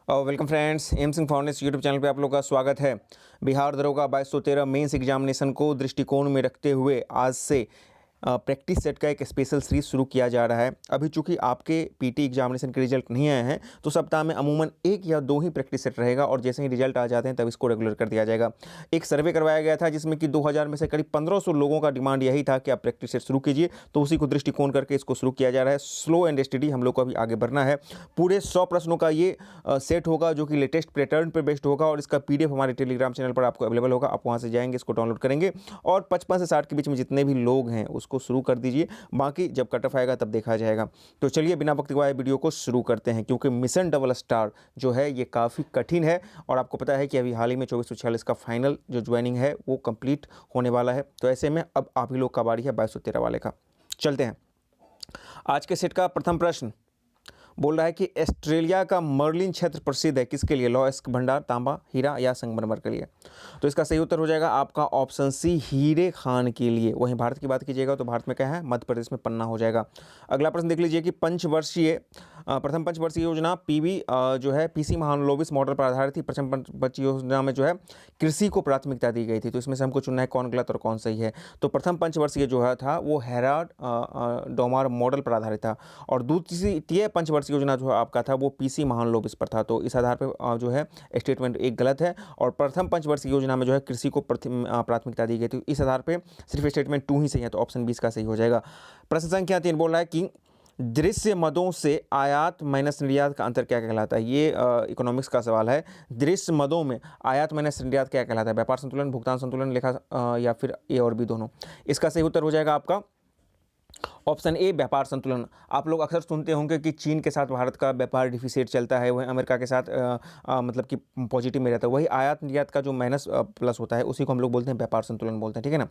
Welcome friends, M Singh foundation YouTube channel पे आप लोगों का स्वागत है। बिहार दरोगा 2213 मेंस एग्जामिनेशन को दृष्टिकोण में रखते हुए आज से प्रैक्टिस सेट का एक स्पेशल सीरीज शुरू किया जा रहा है। अभी चूंकि आपके पीटी एग्जामिनेशन के रिजल्ट नहीं आए हैं तो सप्ताह में अमूमन 1 या 2 ही प्रैक्टिस सेट रहेगा और जैसे ही रिजल्ट आ जाते हैं तब इसको रेगुलर कर दिया जाएगा। एक सर्वे करवाया गया था जिसमें कि 2000 में से करीब 1500 लोगों का डिमांड यही था कि आप प्रैक्टिस सेट शुरू कीजिए, तो उसी को दृष्टिकोण करके इसको शुरू किया जा रहा है। स्लो एंड स्टडी हम लोग को अभी आगे बढ़ना है। पूरे 100 प्रश्नों का ये सेट होगा जो कि लेटेस्ट पैटर्न पर बेस्ड होगा और इसका पीडीएफ हमारे टेलीग्राम चैनल पर आपको अवेलेबल होगा। आप वहाँ से जाएंगे, इसको डाउनलोड करेंगे और 55 से 60 के बीच में जितने भी लोग हैं उसको शुरू कर दीजिए। बाकी जब कट ऑफ आएगा तब देखा जाएगा। तो चलिए बिना वक्त गवाए वीडियो को शुरू करते हैं, क्योंकि मिशन डबल स्टार जो है ये काफ़ी कठिन है और आपको पता है कि अभी हाल ही में 2446 का फाइनल जो ज्वाइनिंग है वो कंप्लीट होने वाला है। तो ऐसे में अब आप ही लोग का बारी है 2213 वाले का। चलते हैं। आज के सेट का प्रथम प्रश्न बोल रहा है कि ऑस्ट्रेलिया का मर्लिन क्षेत्र प्रसिद्ध है किसके लिए? लौह भंडार, तांबा, हीरा या संगमरमर के लिए? तो इसका सही उत्तर हो जाएगा आपका ऑप्शन सी, हीरे खान के लिए। वहीं भारत की बात कीजिएगा तो भारत में क्या है? मध्य प्रदेश में पन्ना हो जाएगा। अगला प्रश्न देख लीजिए कि प्रथम पंचवर्षीय योजना पीवी जो है पीसी महालनोबिस मॉडल पर आधारित थी। प्रथम पंचवर्षीय योजना में जो है कृषि को प्राथमिकता दी गई थी। तो इसमें से हमको चुनना है कौन गलत और कौन सही है। तो प्रथम पंचवर्षीय जो है था वो हेराल्ड डोमार मॉडल पर आधारित था और द्वितीय पंचवर्षीय योजना जो आपका था वो पीसी महालनोबिस पर था। तो इस आधार पर जो है स्टेटमेंट एक गलत है और प्रथम पंचवर्षीय योजना में जो है कृषि को प्राथमिकता दी गई थी। इस आधार पर सिर्फ स्टेटमेंट 2 ही सही है, तो ऑप्शन 20 का सही हो जाएगा। प्रश्न संख्या 3 बोल रहा है कि दृश्य मदों से आयात माइनस निर्यात का अंतर क्या कहलाता है? ये इकोनॉमिक्स का सवाल है। दृश्य मदों में आयात माइनस निर्यात क्या कहलाता है? व्यापार संतुलन, भुगतान संतुलन, लेखा या फिर ए और बी दोनों? इसका सही उत्तर हो जाएगा आपका ऑप्शन ए, व्यापार संतुलन। आप लोग अक्सर सुनते होंगे कि चीन के साथ भारत का व्यापार डिफिसिट चलता है, वहीं अमेरिका के साथ मतलब कि पॉजिटिव में रहता है। वही आयात निर्यात का जो माइनस प्लस होता है उसी को हम लोग बोलते हैं व्यापार संतुलन बोलते हैं, ठीक है ना।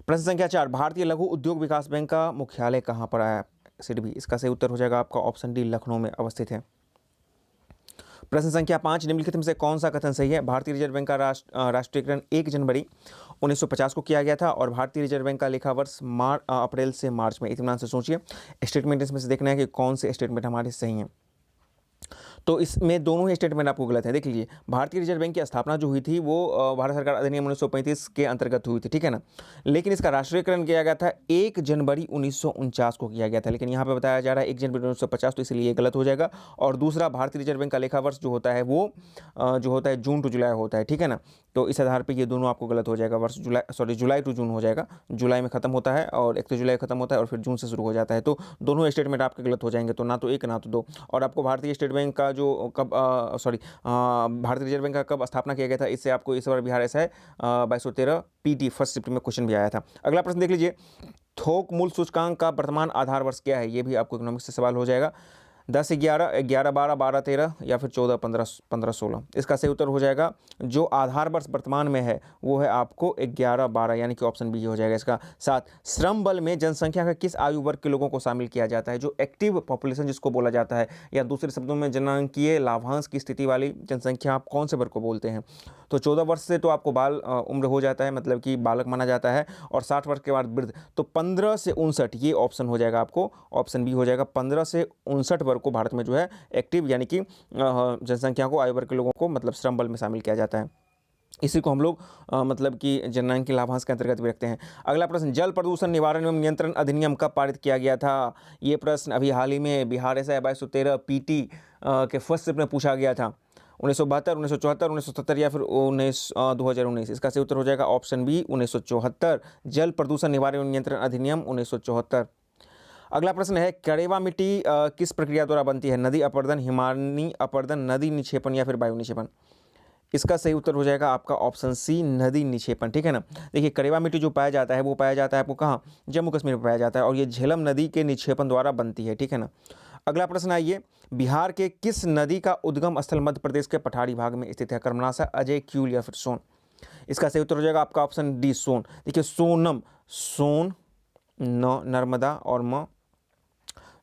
प्रश्न संख्या 4, भारतीय लघु उद्योग विकास बैंक का मुख्यालय कहाँ पर आया? सिडबी। इसका सही उत्तर हो जाएगा आपका ऑप्शन डी, लखनऊ में अवस्थित है। प्रश्न संख्या 5, निम्नलिखित में से कौन सा कथन सही है? भारतीय रिजर्व बैंक का राष्ट्रीयकरण 1 जनवरी 1950 को किया गया था और भारतीय रिजर्व बैंक का लेखा वर्ष अप्रैल से मार्च में। इत्मीनान से सोचिए, स्टेटमेंट इसमें से देखना है कि कौन से स्टेटमेंट हमारे सही हैं। तो इसमें दोनों ही स्टेटमेंट आपको गलत है। देख लीजिए, भारतीय रिजर्व बैंक की स्थापना जो हुई थी वो भारत सरकार अधिनियम 1935 के अंतर्गत हुई थी, ठीक है ना। लेकिन इसका राष्ट्रीयकरण किया गया था 1 जनवरी 1949 को किया गया था, लेकिन यहाँ पे बताया जा रहा है 1 जनवरी 1950, तो इसलिए ये गलत हो जाएगा। और दूसरा, भारतीय रिजर्व बैंक का लेखा वर्ष जो होता है वो जो होता है जून टू जुलाई होता है, ठीक है ना। तो इस आधार पर ये दोनों आपको गलत हो जाएगा। वर्ष जुलाई टू जून हो जाएगा। जुलाई में खत्म होता है और 1 जुलाई खत्म होता है और फिर जून से शुरू हो जाता है। तो दोनों स्टेटमेंट आपके गलत हो जाएंगे, तो ना तो 1 ना तो 2। और आपको भारतीय स्टेट बैंक का जो भारतीय रिजर्व बैंक का कब स्थापना किया गया था, इससे आपको इस बार बिहार ऐसा है 2213 पीटी फर्स्ट शिफ्ट में क्वेश्चन भी आया था। अगला प्रश्न देख लीजिए, थोक मूल्य सूचकांक का वर्तमान आधार वर्ष क्या है? ये भी आपको इकोनॉमिक्स से सवाल हो जाएगा। 10, 11, 11, 12, 12, 13 या फिर 14, 15, 15, 16? इसका सही उत्तर हो जाएगा जो आधार वर्ष वर्तमान में है वो है आपको 11, 12, यानी कि ऑप्शन बी हो जाएगा इसका। 7, श्रम बल में जनसंख्या का किस आयु वर्ग के लोगों को शामिल किया जाता है? जो एक्टिव पॉपुलेशन जिसको बोला जाता है, या दूसरे शब्दों में जनांकीय लाभांश की स्थिति वाली जनसंख्या आप कौन से वर्ग को बोलते हैं? तो 14 वर्ष से तो आपको बाल उम्र हो जाता है, मतलब कि बालक माना जाता है, और 60 वर्ष के बाद वृद्ध। तो 15 से 59 ये ऑप्शन हो जाएगा आपको, ऑप्शन बी हो जाएगा। 15 से 59 वर्ग को भारत में जो है एक्टिव यानी कि जनसंख्या को, आयु वर्ग के लोगों को मतलब श्रम बल में शामिल किया जाता है। इसी को हम लोग मतलब कि जननांकीय लाभांश के अंतर्गत भी रखते हैं। अगला प्रश्न, जल प्रदूषण निवारण एवं नियंत्रण अधिनियम कब पारित किया गया था? ये प्रश्न अभी हाल ही में बिहार ऐसा 2213 पीटी के फर्स्ट शिफ्ट में पूछा गया था। 1972, 1974, 1970 या फिर 2019? इसका सही उत्तर हो जाएगा ऑप्शन बी, 1974। जल प्रदूषण निवारण एवं नियंत्रण अधिनियम 1974। अगला प्रश्न है, कड़ेवा मिट्टी किस प्रक्रिया द्वारा बनती है? नदी अपरदन, हिमानी अपरदन, नदी निक्षेपण या फिर वायु निक्षेपण? इसका सही उत्तर हो जाएगा आपका ऑप्शन सी, नदी निक्षेपण, ठीक है ना। देखिए, कड़ेवा मिट्टी जो पाया जाता है वो पाया जाता है आपको कहाँ? जम्मू कश्मीर में पाया जाता है और ये झेलम नदी के निक्षेपण द्वारा बनती है, ठीक है ना। अगला प्रश्न आइए, बिहार के किस नदी का उद्गम स्थल मध्य प्रदेश के पठारी भाग में स्थित है? कर्मनाशा, अजय, क्यूल या फिर सोन? इसका सही उत्तर हो जाएगा आपका ऑप्शन डी, सोन। देखिए, सोन, नर्मदा और म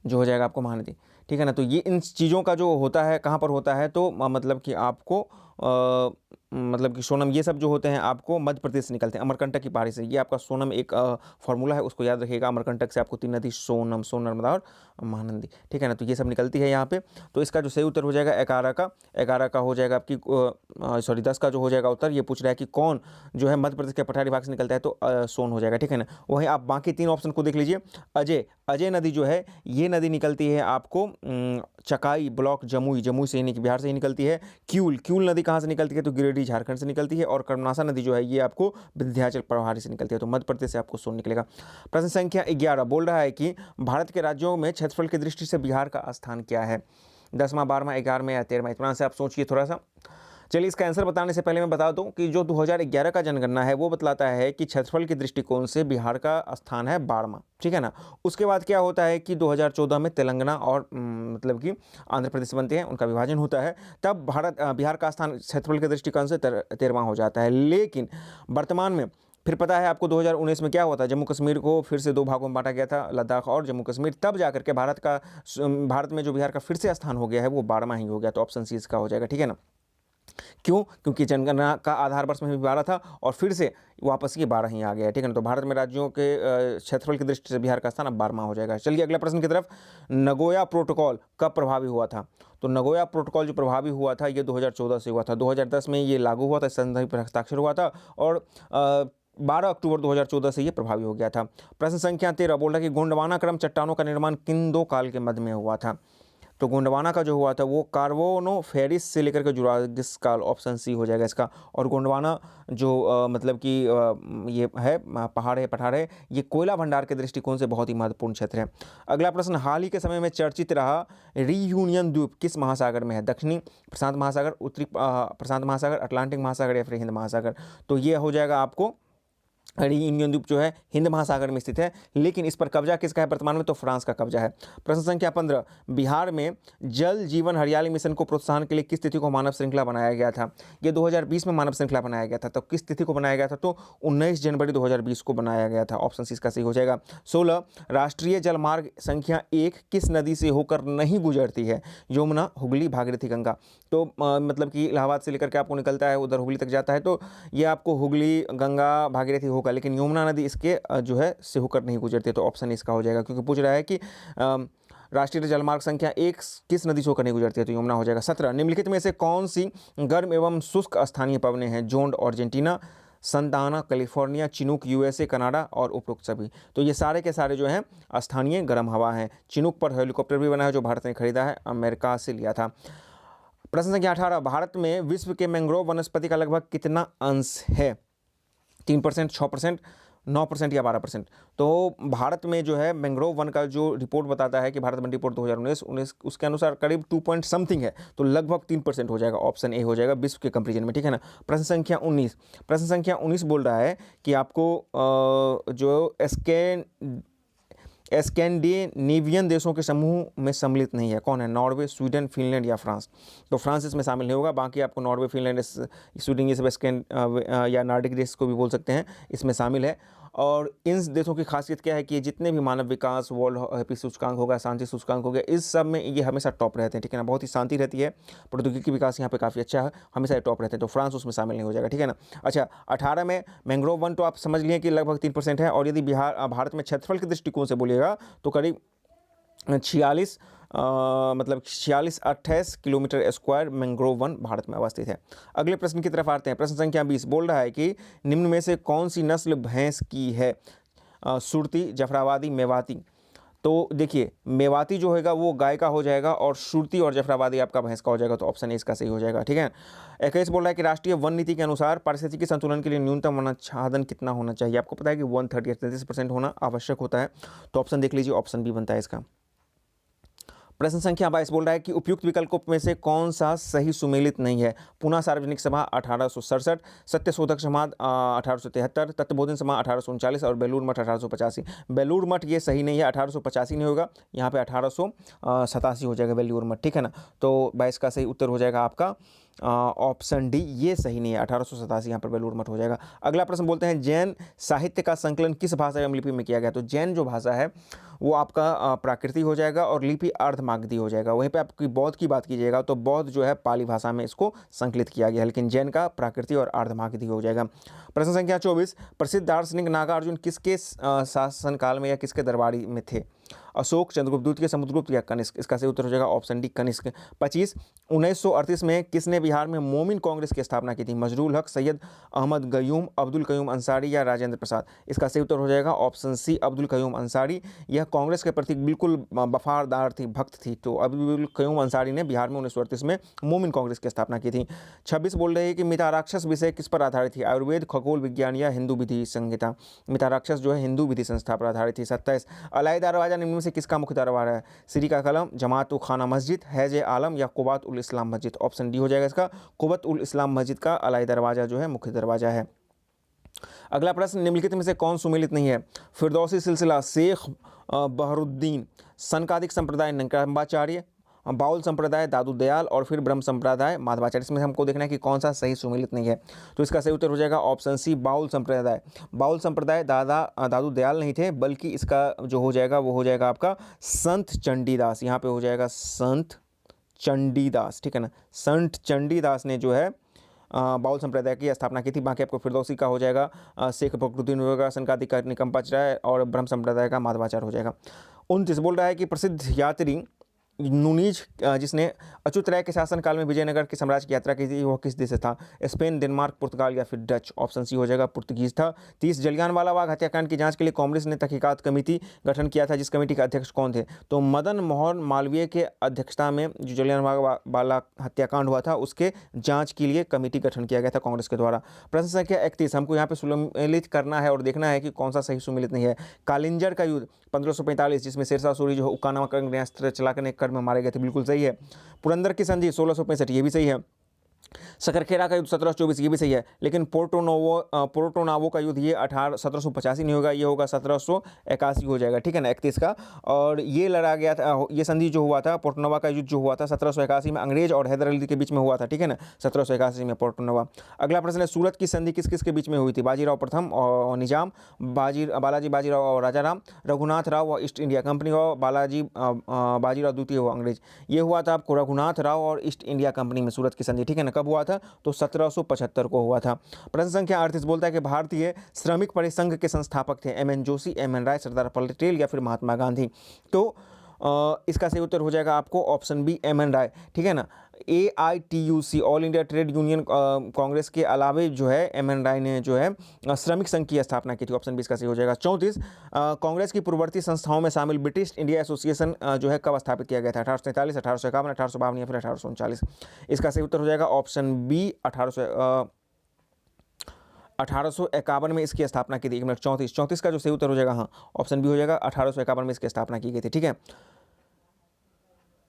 जो हो जाएगा आपको महानदी, ठीक है ना। तो ये इन चीज़ों का जो होता है कहाँ पर होता है, तो मतलब कि आपको मतलब कि सोनम, ये सब जो होते हैं आपको मध्य प्रदेश से निकलते हैं, अमरकंटक की पहाड़ी से। ये आपका सोनम एक फॉर्मूला है, उसको याद रखिएगा। अमरकंटक से आपको 3 नदी, सोनम, सोन नर्मदा और महानंदी, ठीक है ना। तो ये सब निकलती है यहाँ पे। तो इसका जो सही उत्तर हो जाएगा 11 का, 11 का हो जाएगा आपकी, सॉरी 10 का जो हो जाएगा उत्तर। ये पूछ रहा है कि कौन जो है मध्य प्रदेश के पठारी भाग से निकलता है, तो सोन हो जाएगा, ठीक है ना। वहीं आप बाकी 3 ऑप्शन को देख लीजिए। अजय, अजय नदी जो है ये नदी निकलती है आपको चकाई ब्लॉक जमुई, जमुई से यानी कि बिहार से ही निकलती है। क्यूल, क्यूल नदी कहाँ से निकलती है, तो गिरिडीह झारखंड से निकलती है। और कर्मनासा नदी जो है ये आपको विंध्याचल प्रभारी से निकलती है, तो मध्य प्रदेश से आपको सोन निकलेगा। प्रश्न संख्या 11 बोल रहा है कि भारत के राज्यों में क्षेत्रफल की दृष्टि से बिहार का स्थान क्या है, 10वां, 12वां, 11वां या 13वां। इतना से आप सोचिए थोड़ा सा। चलिए, इसका आंसर बताने से पहले मैं बता दूं कि जो 2011 का जनगणना है वो बतलाता है कि क्षेत्रफल के दृष्टिकोण से बिहार का स्थान है 12वां, ठीक है ना। उसके बाद क्या होता है कि 2014 में तेलंगाना और मतलब कि आंध्र प्रदेश बनते हैं, उनका विभाजन होता है, तब बिहार का स्थान क्षेत्रफल के दृष्टिकोण से 13वां हो जाता है। लेकिन वर्तमान में फिर पता है आपको 2019 में क्या हुआ था, जम्मू कश्मीर को फिर से 2 भागों में बांटा गया था, लद्दाख और जम्मू कश्मीर। तब जाकर के भारत में जो बिहार का फिर से स्थान हो गया है वो 12वां ही हो गया। तो ऑप्शन सी इसका हो जाएगा, ठीक है ना। क्यों? क्योंकि जनगणना का आधार वर्ष में भी 12 था और फिर से वापस ये 12 ही आ गया है, ठीक है ना। तो भारत में राज्यों के क्षेत्रफल की दृष्टि से बिहार का स्थान अब 12वां हो जाएगा। चलिए अगले प्रश्न की तरफ। नगोया प्रोटोकॉल कब प्रभावी हुआ था, तो नगोया प्रोटोकॉल जो प्रभावी हुआ था ये 2014 से हुआ था। 2010 में ये लागू हुआ था, संधि पर हस्ताक्षर हुआ था और 12 अक्टूबर 2014 से ये प्रभावी हो गया था। प्रश्न संख्या 13 बोल रहा है कि गोंडवाना क्रम चट्टानों का निर्माण किन 2 काल के मध्य में हुआ था, तो गोंडवाना का जो हुआ था वो कार्बोनोफेरिस से लेकर के जुरासिक काल, ऑप्शन सी हो जाएगा इसका। और गोंडवाना जो मतलब कि ये है पहाड़ है, पठार है, ये कोयला भंडार के दृष्टिकोण से बहुत ही महत्वपूर्ण क्षेत्र है। अगला प्रश्न, हाल ही के समय में चर्चित रहा रीयूनियन द्वीप किस महासागर में है, दक्षिणी प्रशांत महासागर, उत्तरी प्रशांत महासागर, अटलांटिक महासागर या फिर हिंद महासागर। तो ये हो जाएगा आपको रीयूनियन द्वीप जो है हिंद महासागर में स्थित है। लेकिन इस पर कब्जा किसका है वर्तमान में, तो फ्रांस का कब्जा है। प्रश्न संख्या 15, बिहार में जल जीवन हरियाली मिशन को प्रोत्साहन के लिए किस तिथि को मानव श्रृंखला बनाया गया था, ये 2020 में मानव श्रृंखला बनाया गया था। तो किस तिथि को बनाया गया था, तो 19 जनवरी 2020 को बनाया गया था। ऑप्शन सी इसका सही हो जाएगा। 16, राष्ट्रीय जल मार्ग संख्या 1 किस नदी से होकर नहीं गुजरती है, यमुना, हुगली, भागीरथी, गंगा। तो मतलब कि इलाहाबाद से लेकर के आपको निकलता है, उधर हुगली तक जाता है, तो ये आपको हुगली, गंगा, भागीरथी होगा, लेकिन यमुना नदी इसके जो है से होकर नहीं गुजरती। तो ऑप्शन इसका हो जाएगा, क्योंकि पूछ रहा है कि राष्ट्रीय जलमार्ग संख्या 1 किस नदी से होकर नहीं गुजरती है, तो यमुना हो जाएगा। 17, निम्नलिखित में से कौन सी गर्म एवं शुष्क स्थानीय पवनें हैं, Zonda Argentina, Santa Ana California, Chinook USA Canada और उपरोक्त सभी। तो ये सारे के सारे जो हैं स्थानीय गर्म हवा हैं। चिनूक पर हेलीकॉप्टर भी बना है जो भारत ने खरीदा है, अमेरिका से लिया था। प्रश्न संख्या 18, भारत में विश्व के मैंग्रोव वनस्पति का लगभग कितना अंश है, 3%, 6%, 9% या 12%। तो भारत में जो है मैंग्रोव वन का जो रिपोर्ट बताता है कि भारत वन रिपोर्ट 2019 उसके अनुसार करीब 2 पॉइंट समथिंग है, तो लगभग 3% हो जाएगा। ऑप्शन ए हो जाएगा विश्व के कंपेरिजन में, ठीक है ना। प्रश्न संख्या 19, प्रश्न संख्या 19 बोल रहा है कि आपको जो स्कैंडिनेवियन देशों के समूह में सम्मिलित नहीं है, कौन है, नॉर्वे, स्वीडन, फिनलैंड या फ्रांस। तो फ्रांस इसमें शामिल नहीं होगा, बाकी आपको नॉर्वे, फिनलैंड, स्वीडन, ये सब या नॉर्डिक देश को भी बोल सकते हैं, इसमें शामिल है। और इन देशों की खासियत क्या है कि जितने भी मानव विकास, वर्ल्ड हैप्पी सूचकांक होगा, शांति सूचकांक हो गया, इस सब में ये हमेशा टॉप रहते हैं, ठीक है ना। बहुत ही शांति रहती है, प्रौद्योगिकी विकास यहाँ पे काफ़ी अच्छा है, हमेशा ये टॉप रहते हैं। तो फ्रांस उसमें शामिल नहीं हो जाएगा, ठीक है ना। अच्छा, 18 में मैंग्रोव वन तो आप समझ लिए कि लगभग 3% है, और यदि भारत में क्षेत्रफल के दृष्टिकोण से बोलिएगा तो करीब 46-28 kilometre square mangrove one Bharat में अवस्थित है। अगले प्रश्न की तरफ आते हैं। प्रश्न संख्या 20 बोल रहा है कि निम्न में से कौन सी नस्ल भैंस की है, सुरती, जफराबादी, मेवाती। तो देखिए, मेवाती जो होगा वो गाय का हो जाएगा और सुरती और जफराबादी आपका भैंस का हो जाएगा। तो ऑप्शन ए इसका सही हो जाएगा, ठीक है। 21 बोल रहा है कि राष्ट्रीय वन नीति के अनुसार पारिस्थितिकी संतुलन के लिए न्यूनतम वनाच्छादन कितना होना चाहिए। आपको पता है कि 130% होना आवश्यक होता है। तो ऑप्शन देख लीजिए, ऑप्शन बी बनता है इसका। प्रश्न संख्या 22 बोल रहा है कि उपयुक्त विकल्पों में से कौन सा सही सुमेलित नहीं है। पुणे सार्वजनिक सभा 1867, सत्यशोधक समाज 1873, तत्वबोधन सभा 1839 और बेलूर मठ 1885। बेलूर मठ ये सही नहीं है, 1885 नहीं होगा, यहाँ पे 1887 हो जाएगा बेलूर मठ, ठीक है ना। तो 22 का सही उत्तर हो जाएगा आपका ऑप्शन डी ये सही नहीं है, 1887 यहाँ पर बेलूर मठ हो जाएगा। अगला प्रश्न बोलते हैं जैन साहित्य का संकलन किस भाषा एवं लिपि में किया गया? तो जैन जो भाषा है वो आपका प्राकृति हो जाएगा और लिपि अर्धमागधी हो जाएगा। वहीं पे आपकी बौद्ध की बात कीजिएगा तो बौद्ध जो है पाली भाषा में इसको संकलित किया गया, लेकिन जैन का प्राकृति और अर्धमागधी हो जाएगा। प्रश्न संख्या 24, प्रसिद्ध दार्शनिक नागार्जुन किसके शासनकाल में या किसके दरबारी में थे? अशोक, चंद्रगुप्त द्वितीय, समुद्रगुप्त या कनिष्क? इसका सही उत्तर हो जाएगा ऑप्शन डी कनिष्क। 25, 1938 में किसने बिहार में मोमिन कांग्रेस की स्थापना की थी? मजरूल हक, सैयद अहमद गयूम, अब्दुल कयूम अंसारी या राजेंद्र प्रसाद? इसका सही उत्तर हो जाएगा ऑप्शन सी अब्दुल कयूम अंसारी। यह कांग्रेस के प्रति बिल्कुल वफादार थी, भक्त थी। तो अब्दुल कयूम अंसारी ने बिहार में 1938 में मोमिन कांग्रेस की स्थापना की थी। 26 बोल रहे हैं कि मिताराक्षस विषय किस पर आधारित थी? आयुर्वेद, खगोल विज्ञान या हिंदू विधि संहिता? मिताराक्षस जो है हिंदू विधि संस्था पर आधारित थी। 27, अलाई दरवाजा निम्न में से किसका मुख्य दरबार है? श्री का कलम, जमात उ खाना मस्जिद, हैज ए आलम या कुबात उल इस्लाम मस्जिद? ऑप्शन डी हो जाएगा इसका कुबत उल इस्लाम मस्जिद का अलाई दरवाजा जो है मुख्य दरवाजा है। अगला प्रश्न, निम्नलिखित में से कौन सुमेलित नहीं है? फिरदौसी सिलसिला, शेख बहरुद्दीन, सनकादिक संप्रदाय निकंबाचार्य, बाउल संप्रदाय दादू दयाल और फिर ब्रह्म संप्रदाय माधवाचार्य? इसमें हमको देखना है कि कौन सा सही सुमेलित नहीं है। तो इसका सही उत्तर हो जाएगा ऑप्शन सी बाउल संप्रदाय। बाउल संप्रदाय दादू दयाल नहीं थे, बल्कि इसका जो हो जाएगा वो हो जाएगा आपका संत चंडीदास। यहाँ पे हो जाएगा संत चंडीदास, ठीक है ना। संत चंडीदास ने जो है बाउल संप्रदाय की स्थापना की थी। बाकी आपको फिरदौसी का हो जाएगा शेख बकरुद्दीन होगा, सनकादिक का निकंबाचार्य और ब्रह्म संप्रदाय का माधवाचार्य हो जाएगा। 29 बोल रहा है कि प्रसिद्ध यात्री नुनीज जिसने अच्युत राय के शासनकाल में विजयनगर के साम्राज्य की यात्रा की थी वह किस देश से था? स्पेन, डेनमार्क, पुर्तगाल या फिर डच? ऑप्शन सी हो जाएगा पुर्तगीज था। 30, जलियांवाला बाग हत्याकांड की जांच के लिए कांग्रेस ने तहकीकात कमेटी गठन किया था, जिस कमेटी के अध्यक्ष कौन थे? तो मदन मोहन मालवीय के अध्यक्षता में जो जलियांवाला हत्याकांड हुआ था उसके जाँच के लिए कमेटी गठन किया गया था कांग्रेस के द्वारा। प्रश्न संख्या 31, हमको यहाँ पे सुमेलित करना है और देखना है कि कौन सा सही सुमेलित नहीं है। कालिंजर का युद्ध 1545 जिसमें शेरशाह सूरी जो उक्का नामक अग्नेयास्त्र चलाकर में मारे गए थे, बिल्कुल सही है। पुरंदर की संधि 1665, ये भी सही है। सकरखेरा का युद्ध 1724, ये भी सही है। लेकिन पोर्टोनावो का युद्ध ये 1785 नहीं होगा, ये होगा 1781 हो जाएगा, ठीक है ना, 31 का। और ये लड़ा गया था, ये संधि जो हुआ था पोर्टोनोवा का युद्ध जो हुआ था 1781 में अंग्रेज और हैदर अली के बीच में हुआ था, ठीक है ना, 1781 में पोर्टोनोवा। अगला प्रश्न है सूरत की संधि किस किस के बीच में हुई थी? बाजीराव प्रथम और निजाम, बालाजी बाजीराव और राजाराम, रघुनाथ राव और ईस्ट इंडिया कंपनी और बाजीराव द्वितीय हुआ अंग्रेज। ये हुआ था आपको रघुनाथ राव और ईस्ट इंडिया कंपनी में सूरत की संधि, ठीक है ना। कब हुआ था? तो 1775 को हुआ था। प्रश्न संख्या 38 बोलता है कि भारतीय श्रमिक परिसंघ के संस्थापक थे M N Joshi, M N Roy, Sardar Patel या फिर महात्मा गांधी? तो इसका सही उत्तर हो जाएगा आपको ऑप्शन बी एम एन राय, ठीक है ना। AITUC all India trade union Congress के अलावे जो है एम एन राय ने जो है श्रमिक संघ की स्थापना की थी। ऑप्शन बी इसका सही हो जाएगा। 34, कांग्रेस की पूर्ववर्ती संस्थाओं में शामिल ब्रिटिश इंडिया एसोसिएशन जो है कब स्थापित किया गया था? 1843, 1851, 1852 या फिर 1839? इसका सही उत्तर हो जाएगा ऑप्शन बी 1851 में इसकी स्थापना की थी। 34 का जो सही उत्तर हो जाएगा, हाँ ऑप्शन बी हो जाएगा, 1851 में इसकी स्थापना की गई थी, ठीक है।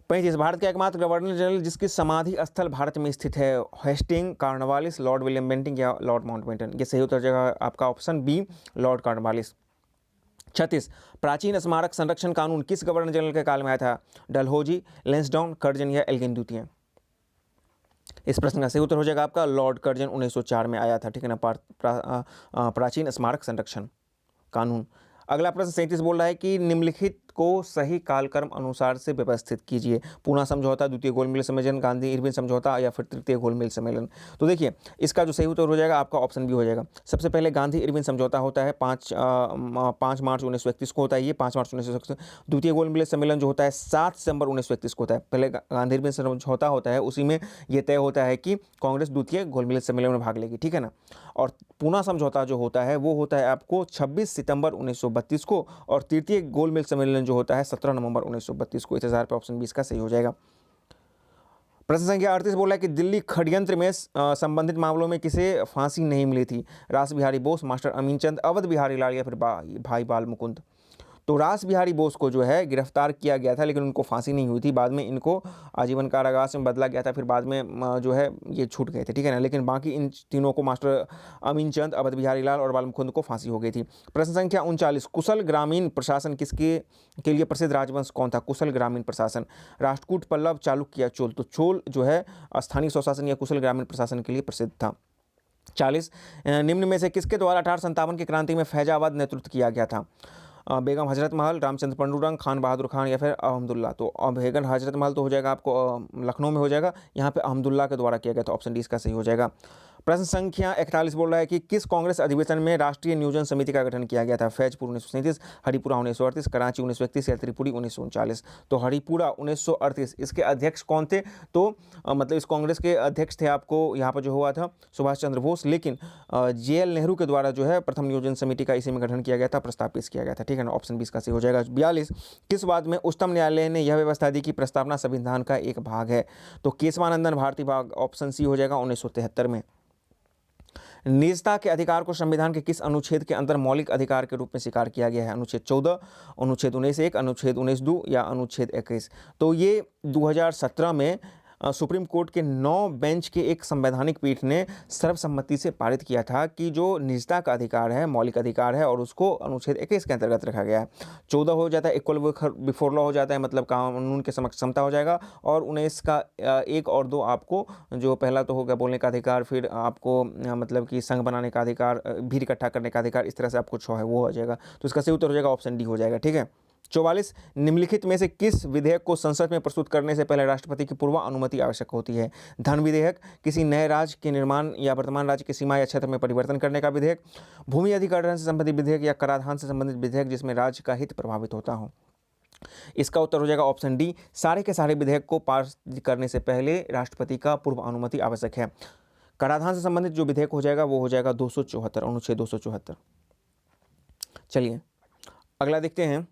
35, भारत का एकमात्र गवर्नर जनरल जिसकी समाधि स्थल भारत में स्थित है? Hastings, Cornwallis, lord William Bentinck या लॉर्ड माउंटबेटन? ये सही उत्तर हो जाएगा आपका ऑप्शन बी लॉर्ड कॉर्नवालिस। 36, प्राचीन स्मारक संरक्षण कानून किस गवर्नर जनरल के काल में आया था? डलहौजी, लेंसडाउन, कर्जन या एल्गिन द्वितीय? इस प्रश्न का सही उत्तर हो जाएगा आपका लॉर्ड कर्जन 1904 में आया था, ठीक है ना, प्राचीन स्मारक संरक्षण कानून। अगला प्रश्न 37 बोल रहा है कि निम्नलिखित को सही कालक्रम अनुसार से व्यवस्थित कीजिए। पूना समझौता, द्वितीय गोलमेज सम्मेलन, गांधी इरविन समझौता या फिर तृतीय गोलमेज सम्मेलन? तो देखिए इसका जो सही उत्तर हो जाएगा आपका ऑप्शन बी हो जाएगा। सबसे पहले गांधी इरविन समझौता होता है 5 मार्च 1931 को होता है, ये 5 मार्च 1931। द्वितीय गोलमेज सम्मेलन जो होता है 7 सितंबर 1931 को होता है। पहले गांधी इरविन समझौता होता है, उसी में यह तय होता है कि कांग्रेस द्वितीय गोलमेज सम्मेलन में भाग लेगी, ठीक है ना। और पूना समझौता जो होता है वो होता है आपको 26 सितंबर 1932 को, और तृतीय गोलमेज सम्मेलन जो होता है 17 नवंबर 1932 को। इस आधार पर ऑप्शन 20 का सही हो जाएगा। प्रश्न संख्या 38 बोला है कि दिल्ली षड्यंत्र में संबंधित मामलों में किसे फांसी नहीं मिली थी? रास बिहारी बोस, मास्टर अमीनचंद, अवध बिहारी लाल या फिर भाई बाल मुकुंद? तो रास बिहारी बोस को जो है गिरफ्तार किया गया था, लेकिन उनको फांसी नहीं हुई थी। बाद में इनको आजीवन कारावास में बदला गया था, फिर बाद में जो है ये छूट गए थे, ठीक है ना। लेकिन बाकी इन तीनों को, मास्टर अमीन चंद, अवध बिहारी लाल और बाल मुकुंद को फांसी हो गई थी। प्रश्न संख्या 39, कुशल ग्रामीण प्रशासन किसके के लिए प्रसिद्ध राजवंश कौन था? कुशल ग्रामीण प्रशासन, राष्ट्रकूट, पल्लव, चालुक्य, चोल। तो चोल जो है स्थानीय स्वशासन या कुशल ग्रामीण प्रशासन के लिए प्रसिद्ध था। 40, निम्न में से किसके द्वारा 1857 की क्रांति में फैजाबाद नेतृत्व किया गया था? बेगम हजरत महल, रामचंद्र पंडुरंग, खान बहादुर खान या फिर अहमदुल्ला। तो बेगम हजरत महल तो हो जाएगा आपको लखनऊ में हो जाएगा, यहाँ पे अहमदुल्ला के द्वारा किया गया, तो ऑप्शन डी इसका सही हो जाएगा। प्रश्न संख्या 41 बोल रहा है कि किस कांग्रेस अधिवेशन में राष्ट्रीय नियोजन समिति का गठन किया गया था? फैजपुर 1937, हरिपुरा 1938, कराची 1931 या त्रिपुरी 1939। तो हरिपुरा 1938, इसके अध्यक्ष कौन थे? तो मतलब इस कांग्रेस के अध्यक्ष थे आपको यहाँ पर जो हुआ था सुभाष चंद्र बोस, लेकिन JL नेहरू के द्वारा जो है प्रथम नियोजन समिति का इसी में गठन किया गया था, प्रस्ताव पेश किया गया था, ठीक है ना। ऑप्शन 20 का सही हो जाएगा। 42, किस वाद में उच्चतम न्यायालय ने यह व्यवस्था दी कि प्रस्तावना संविधान का एक भाग है? तो केशवानंदन भारती भाग, ऑप्शन सी हो जाएगा 1973 में। निजता के अधिकार को संविधान के किस अनुच्छेद के अंदर मौलिक अधिकार के रूप में स्वीकार किया गया है? अनुच्छेद 14, अनुच्छेद 19(1), अनुच्छेद 19(2) या अनुच्छेद 21। तो ये 2017 में सुप्रीम कोर्ट के 9 बेंच के एक संवैधानिक पीठ ने सर्वसम्मति से पारित किया था कि जो निजता का अधिकार है, मौलिक अधिकार है, और उसको अनुच्छेद 21 के अंतर्गत रखा गया है। 14 हो जाता है इक्वल बिफोर लॉ हो जाता है, मतलब कानून के समक्ष समता हो जाएगा, और 19 का 1 और 2 आपको, जो पहला तो हो गया बोलने का अधिकार, फिर आपको मतलब कि संघ बनाने का अधिकार, भीड़ इकट्ठा करने का अधिकार, इस तरह से आपको 6 है वो हो जाएगा। तो इसका सही उत्तर हो जाएगा ऑप्शन डी हो जाएगा, ठीक है। 44, निम्नलिखित में से किस विधेयक को संसद में प्रस्तुत करने से पहले राष्ट्रपति की पूर्व अनुमति आवश्यक होती है? धन विधेयक, किसी नए राज्य के निर्माण या वर्तमान राज्य की सीमा या क्षेत्र में परिवर्तन करने का विधेयक, भूमि अधिग्रहण से संबंधित विधेयक या कराधान से संबंधित विधेयक जिसमें राज्य का हित प्रभावित होता हो? इसका उत्तर हो जाएगा ऑप्शन डी, सारे के सारे विधेयक को पास करने से पहले राष्ट्रपति का पूर्व अनुमति आवश्यक है। कराधान से संबंधित जो विधेयक हो जाएगा वो हो जाएगा 274, अनुच्छेद 274। चलिए अगला देखते हैं।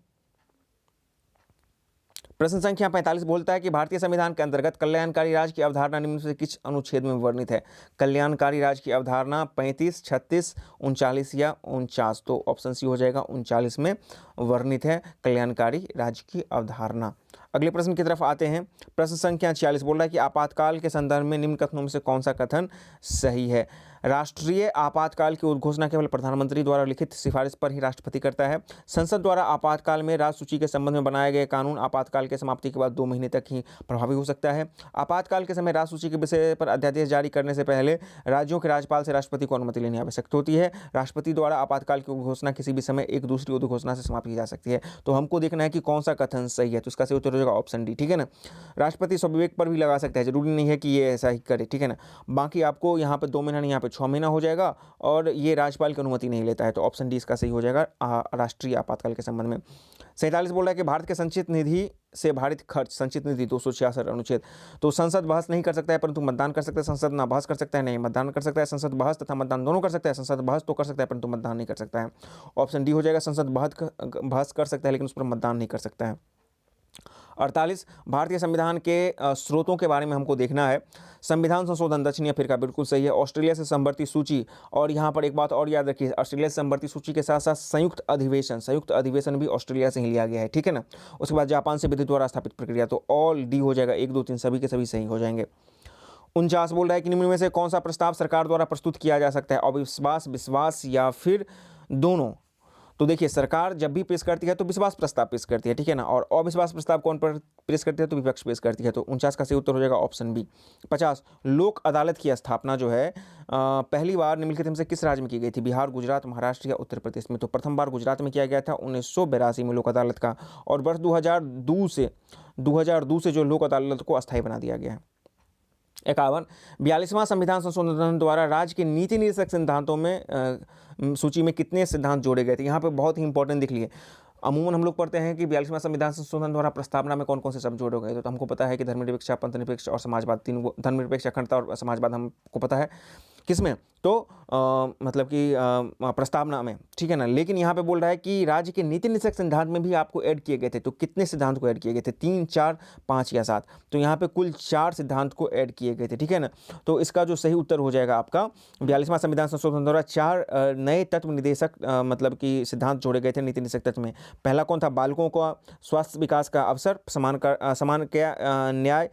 प्रश्न संख्या 45 बोलता है कि भारतीय संविधान के अंतर्गत कल्याणकारी राज्य की अवधारणा निम्न से किस अनुच्छेद में वर्णित है? कल्याणकारी राज्य की अवधारणा 35, 36, 39 या 49। तो ऑप्शन सी हो जाएगा 39 में वर्णित है कल्याणकारी राज्य की अवधारणा। अगले प्रश्न की तरफ आते हैं। प्रश्न संख्या 46 बोल रहा है कि आपातकाल के संदर्भ में निम्न कथनों में से कौन सा कथन सही है? राष्ट्रीय आपातकाल की उद्घोषणा केवल प्रधानमंत्री द्वारा लिखित सिफारिश पर ही राष्ट्रपति करता है। संसद द्वारा आपातकाल में राज्य सूची के संबंध में बनाए गए कानून आपातकाल के समाप्ति के बाद 2 महीने तक ही प्रभावी हो सकता है। आपातकाल के समय राज्य सूची के विषय पर अध्यादेश जारी करने से पहले राज्यों के राज्यपाल से राष्ट्रपति को अनुमति लेनी आवश्यक होती है। राष्ट्रपति द्वारा आपातकाल की उद्घोषणा किसी भी समय एक दूसरी उद्घोषणा से समाप्त की जा सकती है। तो हमको देखना है कि कौन सा कथन सही है, तो इसका सही उत्तर हो जाएगा ऑप्शन डी, ठीक है ना। राष्ट्रपति स्वविवेक पर भी लगा सकता है, जरूरी नहीं है कि ये ऐसा ही करे, ठीक है ना। बाकी आपको यहाँ पे 2 महीना नहीं, यहाँ पे 6 महीना हो जाएगा, और ये राज्यपाल की अनुमति नहीं लेता है। तो ऑप्शन डी इसका सही हो जाएगा राष्ट्रीय आपातकाल के संबंध में। 47 बोल रहा है कि भारत के संचित निधि से भारित खर्च, संचित निधि 266 अनुच्छेद। तो संसद बहस नहीं कर सकता है परंतु मतदान कर सकता है। संसद ना बहस कर सकता है नहीं मतदान कर सकता है। संसद बहस तथा मतदान दोनों कर सकता है। संसद बहस तो कर सकता है परंतु मतदान नहीं कर सकता है। ऑप्शन डी हो जाएगा, संसद बहस कर सकता है लेकिन उस पर मतदान नहीं कर सकता है। 48, भारतीय संविधान के स्रोतों के बारे में हमको देखना है। संविधान संशोधन दक्षिणी अफ्रीका, बिल्कुल सही है। ऑस्ट्रेलिया से समवर्ती सूची, और यहाँ पर एक बात और याद रखिए, ऑस्ट्रेलिया से समवर्ती सूची के साथ साथ संयुक्त अधिवेशन भी ऑस्ट्रेलिया से ही लिया गया है, ठीक है ना। उसके बाद जापान से विधि द्वारा स्थापित प्रक्रिया, तो ऑल डी हो जाएगा, 1, 2, 3 सभी के सभी सही हो जाएंगे। 49 बोल रहा है कि निम्न में से कौन सा प्रस्ताव सरकार द्वारा प्रस्तुत किया जा सकता है? अविश्वास, विश्वास या फिर दोनों? तो देखिए, सरकार जब भी पेश करती है तो विश्वास प्रस्ताव पेश करती है, ठीक है ना, और अविश्वास प्रस्ताव कौन पर पेश करती है? तो विपक्ष पेश करती है। तो 49 का सही उत्तर हो जाएगा ऑप्शन बी। 50, लोक अदालत की स्थापना जो है पहली बार निम्नलिखित में से किस राज्य में की गई थी? बिहार, गुजरात, महाराष्ट्र या उत्तर प्रदेश में? तो प्रथम बार गुजरात में किया गया था 1982 में लोक अदालत का, और वर्ष 2002 से जो लोक अदालत को अस्थायी बना दिया गया है। 51, 42वां संविधान संशोधन द्वारा राज्य के नीति निर्देशक सिद्धांतों में सूची में कितने सिद्धांत जोड़े गए थे? यहाँ पे बहुत ही इंपॉर्टेंट देख लिए। अमूमन हम लोग पढ़ते हैं कि 42वां संविधान संशोधन द्वारा प्रस्तावना में कौन कौन से शब्द जोड़े गए, तो हमको पता है कि धर्मनिरपेक्ष, पंथनिरपेक्ष और समाजवाद, तीन धर्मनिरपेक्ष, अखंडता और समाजवाद हमको पता है। किसमें, तो मतलब कि प्रस्तावना में, ठीक है ना। लेकिन यहाँ पे बोल रहा है कि राज्य के नीति निषेक सिद्धांत में भी आपको ऐड किए गए थे। तो कितने सिद्धांत को ऐड किए गए थे, 3, 4, 5 या 7? तो यहाँ पे कुल 4 सिद्धांत को ऐड किए गए थे, ठीक है ना। तो इसका जो सही उत्तर हो जाएगा आपका 42वां संविधान संशोधन द्वारा 4 नए तत्व निर्देशक मतलब कि सिद्धांत जोड़े गए थे नीति निषेक तत्व में। पहला कौन था, बालकों का स्वास्थ्य विकास का अवसर, समान न्याय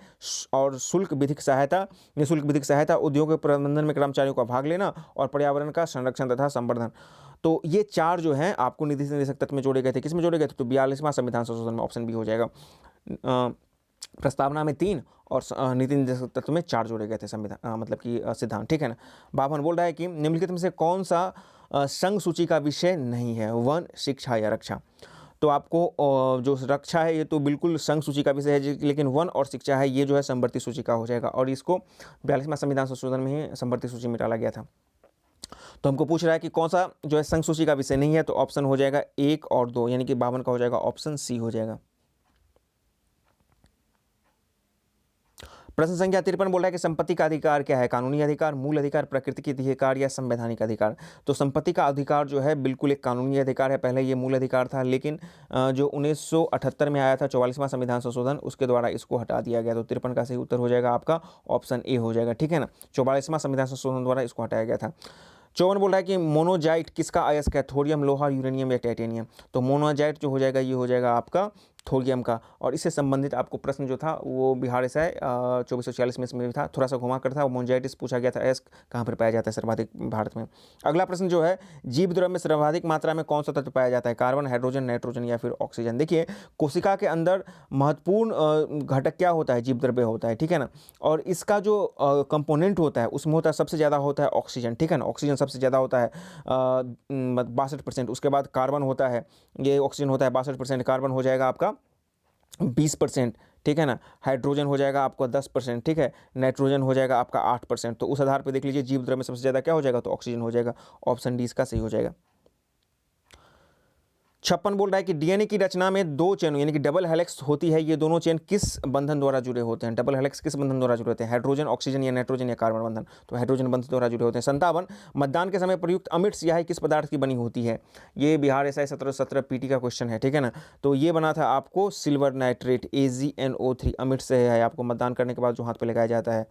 और शुल्क विधिक सहायता, निःशुल्क विधिक सहायता, उद्योग के प्रबंधन में कर्मचारियों का भाग लेना और पर्यावरण का संरक्षण तथा संवर्धन। तो ये 4 जो हैं आपको नीति निषेक तत्व में जोड़े गए थे। किस में जोड़े गए थे, तो 42वां संविधान संशोधन में, ऑप्शन बी हो जाएगा। प्रस्तावना में 3 और नीति निषेक तत्व में 4 जोड़े गए थे संविधान मतलब कि सिद्धांत, ठीक है ना। 52 बोल रहा है कि निम्नलिखित में से कौन सा संघ सूची का विषय नहीं है, वन, शिक्षा या रक्षा? तो आपको जो रक्षा है ये तो बिल्कुल संघ सूची का विषय है, लेकिन वन और शिक्षा है ये जो है समवर्ती सूची का हो जाएगा, और इसको 42वां संविधान संशोधन में ही समवर्ती सूची में डाला गया था। तो हमको पूछ रहा है कि कौन सा जो है संघ सूची का विषय नहीं है, तो ऑप्शन हो जाएगा 1 और 2, यानी कि 52 का हो जाएगा ऑप्शन सी हो जाएगा। प्रश्न संख्या 53 बोल रहा है कि संपत्ति का अधिकार क्या है, कानूनी अधिकार, मूल अधिकार, प्राकृतिक अधिकार या संवैधानिक अधिकार? तो संपत्ति का अधिकार जो है बिल्कुल एक कानूनी अधिकार है, पहले ये मूल अधिकार था, लेकिन जो 1978 में आया था 44वां संविधान संशोधन, उसके द्वारा इसको हटा दिया गया। तो 53 का सही उत्तर हो जाएगा आपका ऑप्शन ए हो जाएगा, ठीक है ना। 44वां संविधान संशोधन द्वारा इसको हटाया गया था। 54 बोल रहा है कि मोनोजाइट किसका अयस्क है, थोरियम, लोहा, यूरेनियम या टाइटेनियम? तो मोनोजाइट जो हो जाएगा ये हो जाएगा आपका थोरियम का। और इससे संबंधित आपको प्रश्न जो था वो बिहार एसआई 2440 में इसमें भी था, थोड़ा सा घुमा कर था। मोनोजाइटिस पूछा गया था, अयस्क कहाँ पर पाया जाता है सर्वाधिक भारत में। अगला प्रश्न जो है, जीव द्रव्य में सर्वाधिक मात्रा में कौन सा तत्व पाया जाता है, कार्बन, हाइड्रोजन, नाइट्रोजन या फिर ऑक्सीजन? देखिए कोशिका के अंदर महत्वपूर्ण घटक क्या होता है, जीव द्रव्य होता है, ठीक है ना। और इसका जो कंपोनेंट होता है उसमें होता है सबसे ज़्यादा होता है ऑक्सीजन, ठीक है ना। ऑक्सीजन सबसे ज़्यादा होता है 62%, उसके बाद कार्बन होता है, ये ऑक्सीजन होता है 62%, कार्बन हो जाएगा आपका 20%, ठीक है ना। हाइड्रोजन हो जाएगा आपको 10%, ठीक है। नाइट्रोजन हो जाएगा आपका 8%। तो उस आधार पर देख लीजिए जीव द्रव्य में सबसे ज़्यादा क्या हो जाएगा, तो ऑक्सीजन हो जाएगा, ऑप्शन डी इसका सही हो जाएगा। 56 बोल रहा है कि डीएनए की रचना में 2 चेन यानी कि डबल हेलिक्स होती है, ये दोनों चेन किस बंधन द्वारा जुड़े होते हैं, डबल हेलिक्स किस बंधन द्वारा जुड़े होते हैं, हाइड्रोजन, ऑक्सीजन या नाइट्रोजन या कार्बन बंधन? तो हाइड्रोजन बंधन द्वारा जुड़े होते हैं। 57 मतदान के समय प्रयुक्त अमिट स्याही किस पदार्थ की बनी होती है? ये बिहार एसआई 1717 पीटी का क्वेश्चन है, ठीक है ना। तो ये बना था आपको सिल्वर नाइट्रेट AgNO3 अमिट से है, आपको मतदान करने के बाद जो हाथ पे लगाया जाता है।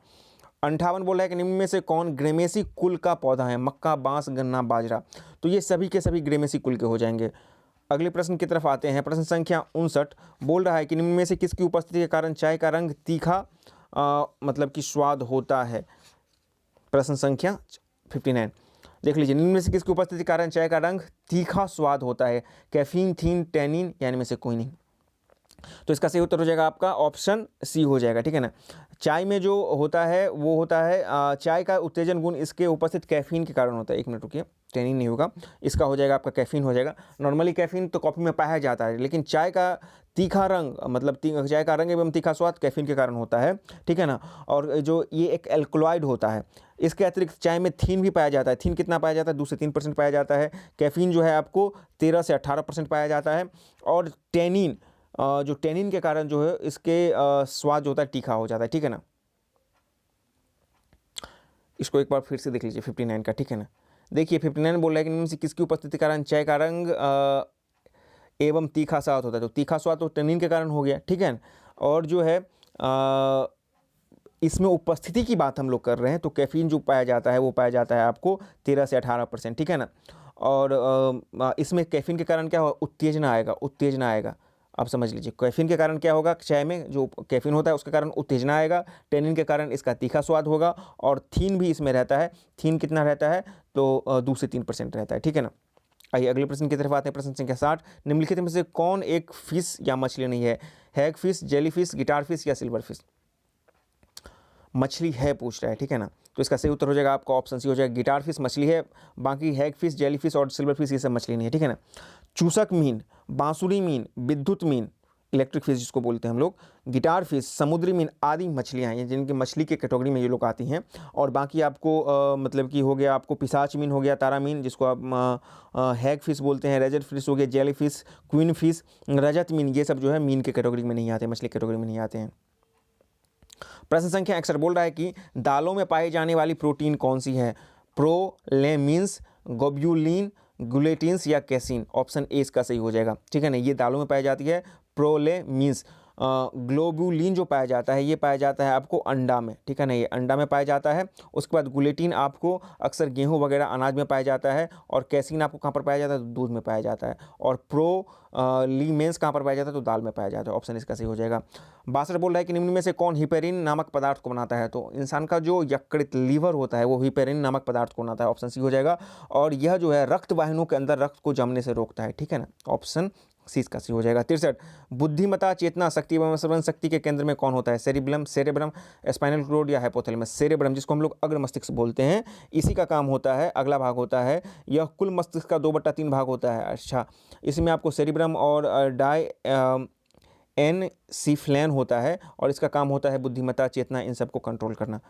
58 बोल रहा है कि निम्न में से कौन ग्रेमेसी कुल का पौधा है, मक्का, बांस, गन्ना, बाजरा? तो ये सभी के सभी ग्रेमेसी कुल के हो जाएंगे। अगले प्रश्न की तरफ आते हैं। प्रश्न संख्या 59 बोल रहा है कि निम्न में से किसकी उपस्थिति के कारण चाय का रंग तीखा मतलब कि स्वाद होता है? प्रश्न संख्या 59 देख लीजिए, निम्न में से किसकी उपस्थिति के कारण चाय का रंग तीखा स्वाद होता है, कैफीन, थीन, टैनिन या इनमें से कोई नहीं? तो इसका सही उत्तर हो जाएगा आपका ऑप्शन सी हो जाएगा, ठीक है ना। चाय में जो होता है वो होता है चाय का उत्तेजन गुण इसके उपस्थित कैफीन के कारण होता है। 1 मिनट रुकिए, टैनिन नहीं होगा, इसका हो जाएगा आपका कैफीन हो जाएगा। नॉर्मली कैफीन तो कॉफ़ी में पाया जाता है, लेकिन चाय का तीखा रंग मतलब चाय का रंग एवं तीखा स्वाद कैफीन के कारण होता है, ठीक है ना। और जो ये एक एल्कलॉइड होता है, इसके अतिरिक्त चाय में थीन भी पाया जाता है। थीन कितना पाया जाता है, 2 से 3% पाया जाता है। कैफीन जो है आपको 13 से 18% पाया जाता है। और टैनिन जो टैनिन के कारण जो है इसके स्वाद जो होता है तीखा हो जाता है, ठीक है ना। इसको एक बार फिर से देख लीजिए 59 का, ठीक है ना। देखिए 59 बोल रहा है कि निम्न से किसकी उपस्थिति के कारण चाय का रंग एवं तीखा स्वाद होता है? तो तीखा स्वाद तो टैनिन के कारण हो गया, ठीक है। और जो है इसमें उपस्थिति की बात हम लोग कर रहे हैं, तो कैफीन जो पाया जाता है वो पाया जाता है आपको 13 से 18%, ठीक है ना। और इसमें कैफीन के कारण क्या होगा, उत्तेजना आएगा, उत्तेजना आएगा। आप समझ लीजिए कैफीन के कारण क्या होगा, चाय में जो कैफीन होता है उसके कारण उत्तेजना आएगा, टैनिन के कारण इसका तीखा स्वाद होगा, और थीन भी इसमें रहता है। थीन कितना रहता है, तो 2 से 3% रहता है, ठीक है ना। आइए अगले प्रश्न की तरफ आते हैं। प्रश्न संख्या 60, निम्नलिखित में से कौन एक फिश या मछली नहीं है, hag fish, jelly fish, guitar fish या सिल्वर फिश? मछली है पूछ रहा है, ठीक है ना। तो इसका सही उत्तर हो जाएगा आपका ऑप्शन सी हो जाएगा, गिटार फिश मछली है, बाकी हैग फिश, जेली फिश और सिल्वर फिश ये सब मछली नहीं है, ठीक है ना। चूसक मीन, बांसुरी मीन, विद्युत मीन, इलेक्ट्रिक फिश जिसको बोलते हैं हम लोग, गिटार फिश, समुद्री मीन आदि मछलियाँ हैं जिनकी मछली के कैटेगरी में ये लोग आती हैं। और बाकी आपको मतलब कि हो गया आपको पिशाच मीन हो गया, तारा मीन जिसको आप हैग फिश बोलते हैं, रेजर फिश हो गया, जेली फिश, क्वीन फिश, रजत मीन, ये सब जो है मीन के कैटेगरी में नहीं आते, मछली कैटेगरी में नहीं आते हैं। प्रश्न संख्या 61 बोल रहा है कि दालों में पाई जाने वाली प्रोटीन कौन सी है, प्रोलेमिन्स, ग्लोब्यूलिन, ग्लूटेन्स या कैसीन। ऑप्शन ए इसका सही हो जाएगा, ठीक है ना। ये दालों में पाई जाती है। प्रोलेमिन्स, ग्लोबुलिन जो पाया जाता है ये पाया जाता है आपको अंडा में, ठीक है ना, ये अंडा में पाया जाता है। उसके बाद ग्लूटेन आपको अक्सर गेहूं वगैरह अनाज में पाया जाता है। और कैसीन आपको कहाँ पर पाया जाता है, तो दूध में पाया जाता है। और लीमेंस कहाँ पर पाया जाता है, तो दाल में पाया जाता है। ऑप्शन इसका सही हो जाएगा। 62 बोल रहा है कि निम्न में से कौन हिपेरिन नामक पदार्थ को बनाता है, तो इंसान का जो यकृत लीवर होता है वो हिपेरिन नामक पदार्थ को बनाता है। ऑप्शन सी हो जाएगा। और यह जो है रक्त वाहिनियों के अंदर रक्त को जमने से रोकता है, ठीक है ना। ऑप्शन सी इसका सी हो जाएगा। 63 बुद्धिमत्ता, चेतना, शक्ति एवं स्मरण शक्ति के केंद्र में कौन होता है, सेरिब्रम, सेरेब्रम, स्पाइनल कॉर्ड या हाइपोथैलेमस। सेरेब्रम जिसको हम लोग अग्र मस्तिष्क बोलते हैं, इसी का काम होता है, अगला भाग होता है। यह कुल मस्तिष्क का 2/3 भाग होता है। अच्छा, इसमें आपको सेरिब्रम और डाई एनसीफ्लैन होता है और इसका काम होता है बुद्धिमत्ता, चेतना, इन सबको कंट्रोल करना।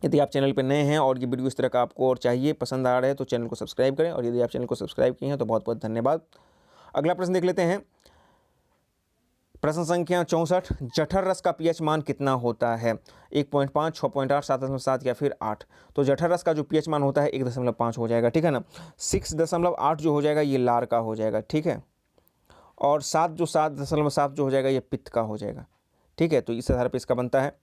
यदि आप चैनल पर नए हैं और ये वीडियो इस तरह का आपको और चाहिए, पसंद आ रहा है, तो चैनल को सब्सक्राइब करें। और यदि आप चैनल को सब्सक्राइब किए हैं तो बहुत बहुत धन्यवाद। अगला प्रश्न देख लेते हैं। प्रश्न संख्या 64, जठर रस का पीएच मान कितना होता है, 1.5, 6.8, 7.7 या फिर 8। तो जठर रस का जो पीएच मान होता है 1.5 हो जाएगा, ठीक है ना। 6.8 जो हो जाएगा ये लार का हो जाएगा, ठीक है। और 7.7 जो हो जाएगा ये पित्त का हो जाएगा, ठीक है। तो इस आधार पर इसका बनता है।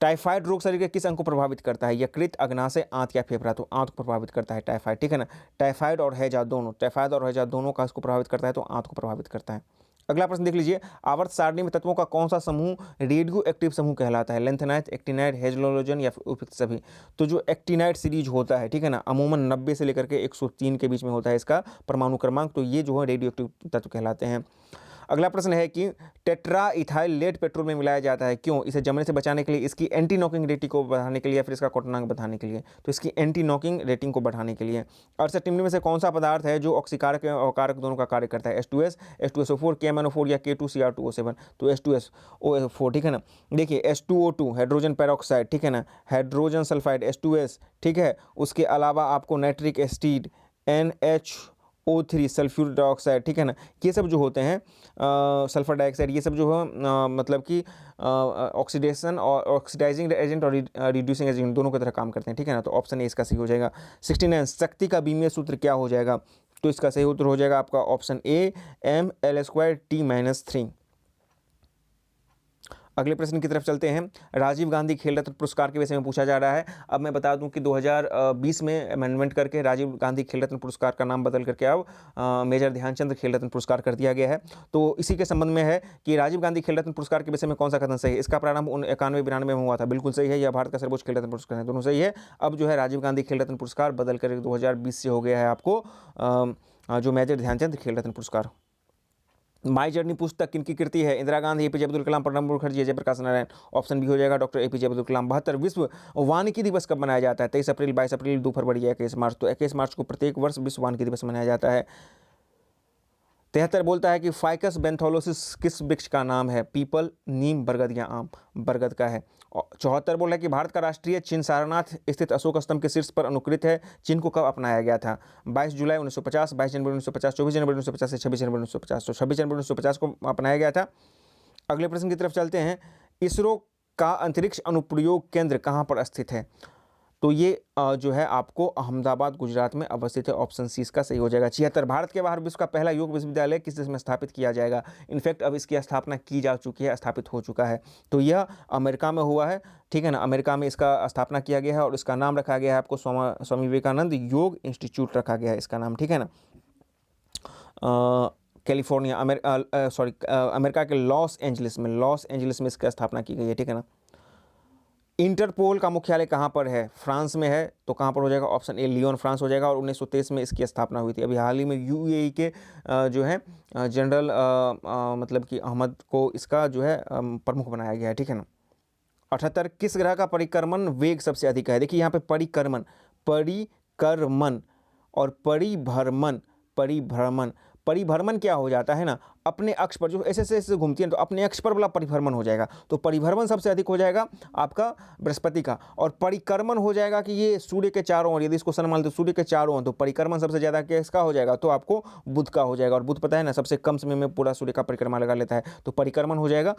टाइफाइड रोग शरीर के किस अंग को प्रभावित करता है, यकृत, अग्नाशय, आंत या फेफड़ा। तो आंत को प्रभावित करता है टाइफाइड, ठीक है ना। टाइफाइड और हैजा दोनों, टाइफाइड और हैजा दोनों का इसको प्रभावित करता है, तो आंत को प्रभावित करता है। अगला प्रश्न देख लीजिए। आवर्त सारणी में तत्वों का कौन सा समूह रेडियो एक्टिव समूह कहलाता है, लेंथेनाइट, एक्टिनाइट, हेलोजन या फिर उपयुक्त सभी। तो जो एक्टिनाइट सीरीज होता है, ठीक है ना, अमूमन 90 से लेकर के 103 के बीच में होता है इसका परमाणु क्रमांक, तो ये जो है रेडियो एक्टिव तत्व कहलाते हैं। अगला प्रश्न है कि टेट्रा इथाइल लेड पेट्रोल में मिलाया जाता है, क्यों, इसे जमने से बचाने के लिए, इसकी एंटी नॉकिंग रेटिंग को बढ़ाने के लिए, या फिर इसका क्वोटनांक बढ़ाने के लिए। तो इसकी एंटी नॉकिंग रेटिंग को बढ़ाने के लिए। और सर निम्न में से कौन सा पदार्थ है जो ऑक्सीकारक और कारक दोनों का कार्य करता है, H2S, H2SO4, KMnO4 या K2Cr2O7। तो H2SO4, ठीक है ना। देखिए H2O2 हाइड्रोजन पेरोक्साइड, ठीक है ना, हाइड्रोजन सल्फाइड H2S, ठीक है। उसके अलावा आपको nitric acid NHO3 sulphuric dioxide, ठीक है ना। ये सब जो होते हैं सल्फर डाइऑक्साइड, ये सब जो है मतलब कि ऑक्सीडेशन और ऑक्सीडाइजिंग एजेंट और रिड्यूसिंग एजेंट दोनों की तरह काम करते हैं, ठीक है ना। तो ऑप्शन ए इसका सही हो जाएगा। 69 शक्ति का बीमीय सूत्र क्या हो जाएगा, तो इसका सही उत्तर हो जाएगा आपका ऑप्शन ए mL2T-3। अगले प्रश्न की तरफ चलते हैं। राजीव गांधी खेल रत्न पुरस्कार के विषय में पूछा जा रहा है। अब मैं बता दूं कि 2020 में अमेंडमेंट करके राजीव गांधी खेल रत्न पुरस्कार का नाम बदल करके अब मेजर ध्यानचंद खेल रत्न पुरस्कार कर दिया गया है। तो इसी के संबंध में है कि राजीव गांधी खेल रत्न पुरस्कार के विषय में कौन सा कथन सही है। इसका प्रारंभ 91-92 में हुआ था, बिल्कुल सही है। यह भारत का सर्वोच्च खेल रत्न पुरस्कार है, दोनों सही है। अब जो है राजीव गांधी खेल रत्न पुरस्कार बदल कर 2020 से हो गया है आपको जो मेजर ध्यानचंद खेल रत्न पुरस्कार। माई जर्नी पुस्तक किनकी कृति है, Indira Gandhi, APJ Abdul Kalam, Pranab Mukherjee, Jayaprakash Narayan. Option B हो जाएगा डॉक्टर एपीजे अब्दुल कलाम। 72 विश्व वानिकी दिवस कब मनाया जाता है, 23 अप्रैल, 22 अप्रैल, 2 फरवरी या 21 मार्च। तो 21 मार्च को प्रत्येक वर्ष विश्व वानिकी दिवस मनाया जाता है। 73 बोलता है कि फाइकस बेंथोलोसिस किस वृक्ष का नाम है, पीपल, नीम, बरगद या आम। बरगद का है। 74 बोल रहा है कि भारत का राष्ट्रीय चिन्ह सारनाथ स्थित अशोक स्तंभ के शीर्ष पर अनुकृत है। चिन्ह को कब अपनाया गया था, 22 जुलाई 1950, 22 जनवरी 1950, 24 जनवरी 1950 से 26 जनवरी 1950। तो 26 जनवरी 1950 को अपनाया गया था। अगले प्रश्न की तरफ चलते हैं। इसरो का अंतरिक्ष अनुप्रयोग केंद्र कहाँ पर स्थित है, तो ये जो है आपको अहमदाबाद गुजरात में अवस्थित है। ऑप्शन सी इसका सही हो जाएगा। 76 भारत के बाहर विश्व का पहला योग विश्वविद्यालय किस देश में स्थापित किया जाएगा। इनफैक्ट अब इसकी स्थापना की जा चुकी है, स्थापित हो चुका है। तो यह अमेरिका में हुआ है, ठीक है ना। अमेरिका में इसका स्थापना किया गया है और इसका नाम रखा गया है आपको स्वामी विवेकानंद योग इंस्टीट्यूट रखा गया है इसका नाम, ठीक है ना। कैलिफोर्निया अमेरिका के लॉस एंजलिस में इसका स्थापना की गई है, ठीक है ना। इंटरपोल का मुख्यालय कहाँ पर है, फ्रांस में है। तो कहाँ पर हो जाएगा, ऑप्शन ए लियोन फ्रांस हो जाएगा। और 1923 में इसकी स्थापना हुई थी। अभी हाल ही में यूएई के जो है जनरल मतलब कि अहमद को इसका जो है प्रमुख बनाया गया है, ठीक है ना। 78 किस ग्रह का परिक्रमण वेग सबसे अधिक है। देखिए यहाँ पे परिक्रमण और परिभ्रमण क्या हो जाता है ना, अपने अक्ष पर जो ऐसे घूमती है तो अपने अक्ष पर वाला परिभ्रमण हो जाएगा। तो परिभ्रमण सबसे अधिक हो जाएगा आपका बृहस्पति का। और परिक्रमण हो जाएगा कि ये सूर्य के चारों ओर, यदि इसको सन मान लो सूर्य के चारों ओर, तो परिक्रमण सबसे ज़्यादा किसका हो जाएगा, तो आपको बुध का हो जाएगा। और बुध पता है ना सबसे कम समय में पूरा सूर्य का परिक्रमा लगा लेता है। तो परिक्रमण हो जाएगा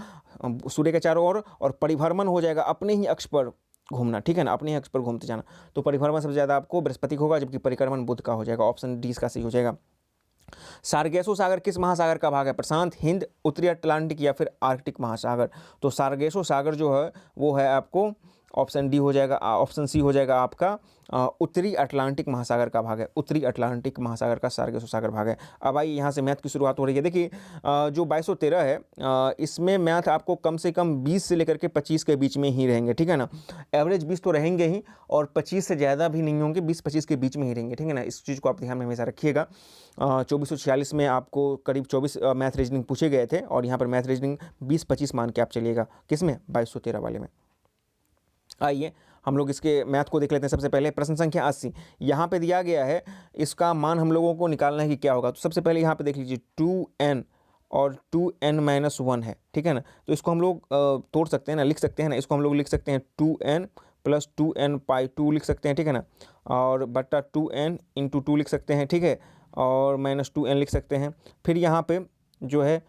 सूर्य के चारों ओर और परिभ्रमण हो जाएगा अपने ही अक्ष पर घूमना, ठीक है ना, अपने अक्ष पर घूमते जाना। तो परिभ्रमण सबसे ज़्यादा आपको बृहस्पति का होगा, जबकि परिक्रमण बुध का हो जाएगा। ऑप्शन डी इसका सही हो जाएगा। सार्गेसो सागर किस महासागर का भाग है? प्रशांत, हिंद, उत्तरी अटलांटिक या फिर आर्कटिक महासागर। तो सार्गेसो सागर जो है वो है आपको ऑप्शन डी हो जाएगा, ऑप्शन सी हो जाएगा आपका उत्तरी अटलांटिक महासागर का भाग है। उत्तरी अटलांटिक महासागर का सार्गेसो सागर भाग है। अब आइए यहाँ से मैथ की शुरुआत हो रही है। देखिए जो 2213 है इसमें मैथ आपको कम से कम 20 से लेकर के 25 के बीच में ही रहेंगे, ठीक है ना। एवरेज 20 तो रहेंगे ही और 25 से ज़्यादा भी नहीं होंगे, 20-25 के बीच में ही रहेंगे, ठीक है ना। इस चीज़ को आप ध्यान में हमेशा रखिएगा। 2446 में आपको करीब 24 मैथ रीजनिंग पूछे गए थे और यहाँ पर मैथ रीजनिंग 20-25 मान के आप चलिएगा। किस में? 2213 वाले में। आइए हम लोग इसके मैथ को देख लेते हैं। सबसे पहले प्रश्न संख्या 80 यहाँ पे दिया गया है, इसका मान हम लोगों को निकालना है कि क्या होगा। तो सबसे पहले यहाँ पे देख लीजिए 2n और 2n-1 है, ठीक है ना। तो इसको हम लोग तोड़ सकते हैं ना, लिख सकते हैं ना। इसको हम लोग लिख सकते हैं 2n + 2n/2 लिख सकते हैं, ठीक है ना। और बट्टा 2n × 2 लिख सकते हैं, ठीक है। और -2n लिख सकते हैं। फिर यहाँ पे जो है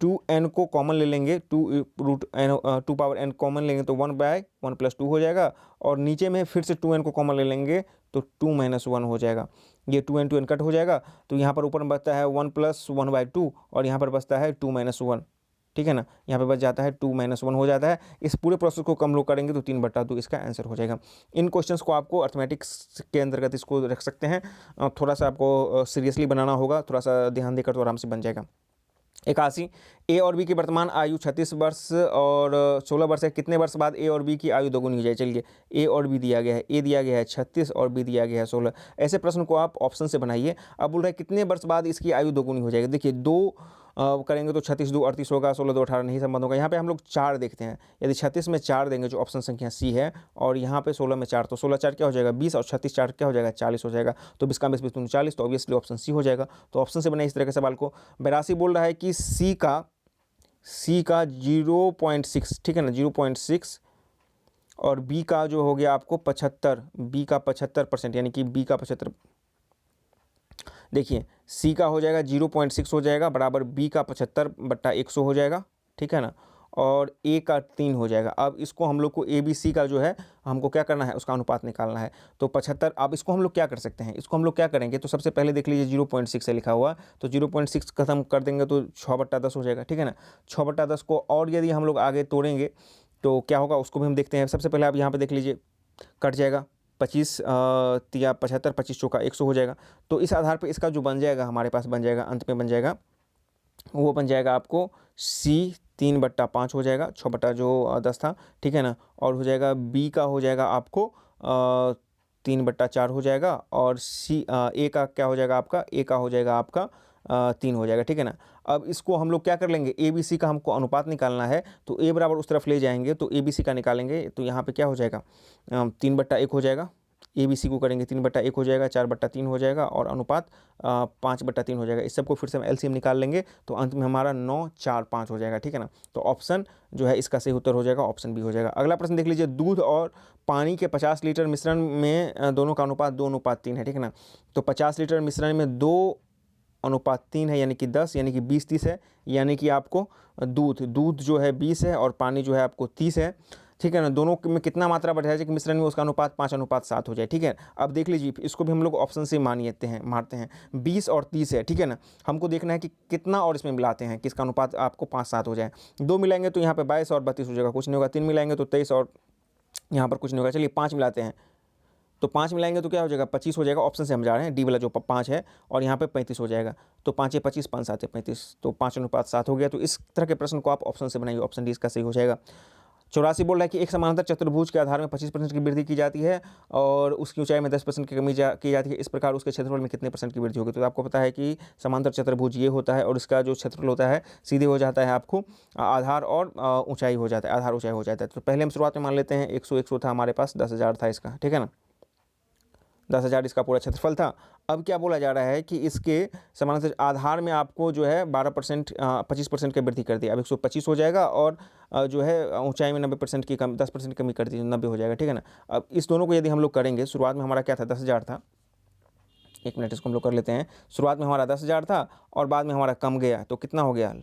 2n को कॉमन ले लेंगे, 2 पावर n कॉमन लेंगे तो 1/1 + 2 हो जाएगा। और नीचे में फिर से 2n को कॉमन ले लेंगे तो 2 - 1 हो जाएगा। ये 2n कट हो जाएगा। तो यहाँ पर ऊपर में बचता है 1 + 1/2 और यहाँ पर बचता है 2 - 1, ठीक है ना। यहाँ पे बच जाता है 2 - 1 हो जाता है। इस पूरे प्रोसेस को हम लोग करेंगे तो 3/2 इसका आंसर हो जाएगा। इन क्वेश्चंस को आपको अर्थमेटिक्स के अंतर्गत इसको रख सकते हैं। थोड़ा सा आपको सीरियसली बनाना होगा, थोड़ा सा ध्यान देकर तो आराम से बन जाएगा। 81 ए और बी की वर्तमान आयु 36 वर्ष और 16 वर्ष है। कितने वर्ष बाद ए और बी की आयु दोगुनी हो जाए? चलिए ए और बी दिया गया है, ए दिया गया है 36 और बी दिया गया है 16। ऐसे प्रश्न को आप ऑप्शन से बनाइए। अब बोल रहे हैं कितने वर्ष बाद इसकी आयु दोगुनी हो जाएगी। देखिए 2 करेंगे तो 36 × 2 = 38 होगा, 16 × 2 = 18 नहीं संबंध होगा। यहाँ पे हम लोग 4 देखते हैं। यदि 36 में 4 देंगे जो ऑप्शन संख्या सी है, और यहाँ पे 16 में 4 तो 16 4 क्या हो जाएगा 20 और 36 4 क्या हो जाएगा 40 हो जाएगा। तो 20 का 20 40, तो ऑब्वियसली ऑप्शन सी हो जाएगा। तो ऑप्शन से बनाइए इस तरह के सवाल को। 82 बोल रहा है कि सी का 0.6, ठीक है ना, 0.6 और बी का जो हो गया आपको 75, बी का 75%, यानी कि बी का 75। देखिए सी का हो जाएगा 0.6 हो जाएगा बराबर बी का 75/100 हो जाएगा, ठीक है ना। और ए का 3 हो जाएगा। अब इसको हम लोग को ए बी सी का जो है हमको क्या करना है, उसका अनुपात निकालना है। तो 75, अब इसको हम लोग क्या कर सकते हैं, इसको हम लोग क्या करेंगे, तो सबसे पहले देख लीजिए 0.6 है लिखा हुआ, तो 0.6 खत्म कर देंगे तो 6/10 हो जाएगा, ठीक है ना। 6/10 को और यदि हम लोग आगे तोड़ेंगे तो क्या होगा उसको भी हम देखते हैं। सबसे पहले आप यहाँ पर देख लीजिए, कट जाएगा 25 या 75, 25 चौका 100 हो जाएगा। तो इस आधार पे इसका जो बन जाएगा हमारे पास बन जाएगा, अंत में बन जाएगा, वो बन जाएगा आपको सी 3/5 हो जाएगा, 6/10 था, ठीक है ना। और हो जाएगा बी का हो जाएगा आपको 3/4 हो जाएगा। और सी ए का क्या हो जाएगा आपका, ए का हो जाएगा आपका 3 हो जाएगा, ठीक है ना। अब इसको हम लोग क्या कर लेंगे, ए बी सी का हमको अनुपात निकालना है। तो ए बराबर उस तरफ ले जाएंगे तो ए बी सी का निकालेंगे तो यहाँ पे क्या हो जाएगा 3/1 हो जाएगा। ए बी सी को करेंगे 3/1 हो जाएगा, 4/3 हो जाएगा और अनुपात 5/3 हो जाएगा। इस सबको फिर से हम एलसीएम निकाल लेंगे तो अंत में हमारा 9, 4, 5 हो जाएगा, ठीक है ना। तो ऑप्शन जो है इसका सही उत्तर हो जाएगा, ऑप्शन बी हो जाएगा। अगला प्रश्न देख लीजिए, दूध और पानी के 50 लीटर मिश्रण में दोनों का अनुपात 2:3 है, ठीक है ना। तो 50 लीटर मिश्रण में 2:3 है, यानी कि 10, यानी कि 20-30 है, यानी कि आपको दूध जो है 20 है और पानी जो है आपको 30 है, ठीक है ना। दोनों में कितना मात्रा बढ़ जाए कि मिश्रण में उसका अनुपात 5:7 हो जाए, ठीक है। अब देख लीजिए इसको भी हम लोग ऑप्शन से मारते हैं 20 और 30 है, ठीक है ना। हमको देखना है कि कितना और इसमें मिलाते हैं कि इसका अनुपात आपको 5-7 हो जाए। 2 मिलाएंगे तो यहाँ पे 22 और 32 हो जाएगा, कुछ नहीं होगा। 3 मिलाएंगे तो 23 और यहाँ पर कुछ नहीं होगा। चलिए 5 मिलाते हैं, तो 5 मिलाएंगे तो क्या हो जाएगा 25 हो जाएगा। ऑप्शन से हम जा रहे हैं, डी वाला जो 5 है, और यहाँ पे 35 हो जाएगा। तो 5 है 25, 5 7 है 35, तो 5:7 हो गया। तो इस तरह के प्रश्न को आप ऑप्शन से बनाइए, ऑप्शन डी इसका सही हो जाएगा। 84 बोल रहा है कि एक समानांतर चतुर्भुज के आधार में 25% की वृद्धि की जाती है और उसकी ऊंचाई में 10% की कमी की जाती है। इस प्रकार उसके क्षेत्रफल में कितने % की वृद्धि होगी। तो आपको पता है कि समांतर चतुर्भुज ये होता है और इसका जो क्षेत्रफल होता है सीधे हो जाता है आपको आधार और ऊंचाई हो जाता है, आधार ऊंचाई हो जाता है। तो पहले हम शुरुआत में मान लेते हैं 100 था हमारे पास, 10,000 था इसका, ठीक है ना। 10,000 इसका पूरा क्षेत्रफल था। अब क्या बोला जा रहा है कि इसके समानांतर आधार में आपको जो है 12% 25% की वृद्धि कर दी। अब 125 हो जाएगा और जो है ऊंचाई में 90% की कमी, 10% कमी कर दी, 90 हो जाएगा, ठीक है ना। अब इस दोनों को यदि हम लोग करेंगे, शुरुआत में हमारा क्या था 10,000 था, 1 मिनट इसको हम लोग कर लेते हैं। शुरुआत में हमारा 10,000 था और बाद में हमारा कम गया, तो कितना हो गया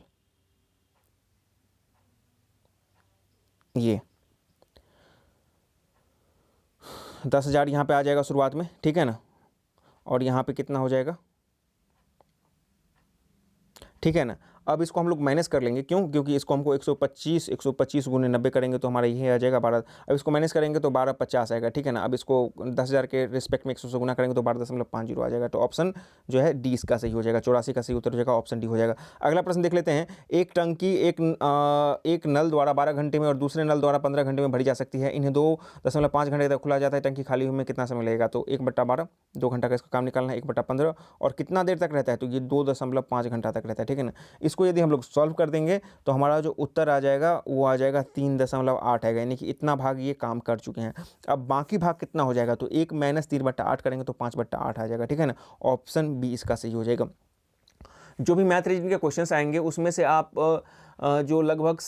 ये 10,000 यहाँ पे आ जाएगा शुरुआत में, ठीक है ना, और यहाँ पे कितना हो जाएगा, ठीक है ना। अब इसको हम लोग माइनस कर लेंगे, क्यों, क्योंकि इसको हमको 125 गुने 90 करेंगे तो हमारा ये आ जाएगा 12। अब इसको माइनस करेंगे तो 1250 आएगा, ठीक है ना। अब इसको 10,000 के रिस्पेक्ट में 100 से गुना करेंगे तो 12.50 आ जाएगा। तो ऑप्शन जो है डी इसका सही हो जाएगा, 84 का सही उत्तर हो जाएगा, ऑप्शन डी हो जाएगा। अगला प्रश्न देख लेते हैं। एक टंकी एक नल द्वारा 12 घंटे में और दूसरे नल द्वारा 15 घंटे में भरी जा सकती है। इन्हें 2.5 घंटे तक खुला जाता है। टंकी खाली हुए में कितना समय लगेगा, तो 1/12, 2 घंटा का इसका काम निकालना है, 1/15, और कितना देर तक रहता है, तो ये 2.5 घंटा तक रहता है, ठीक है ना। इसको यदि हम लोग सॉल्व कर देंगे तो हमारा जो उत्तर आ जाएगा वो आ जाएगा 3.8 आएगा, यानी कि इतना भाग ये काम कर चुके हैं। अब बाकी भाग कितना हो जाएगा, तो 1 - 3/8 करेंगे तो 5/8 आ जाएगा, ठीक है ना। ऑप्शन बी इसका सही हो जाएगा। जो भी मैथ रीजनिंग के क्वेश्चंस आएंगे उसमें से आप जो लगभग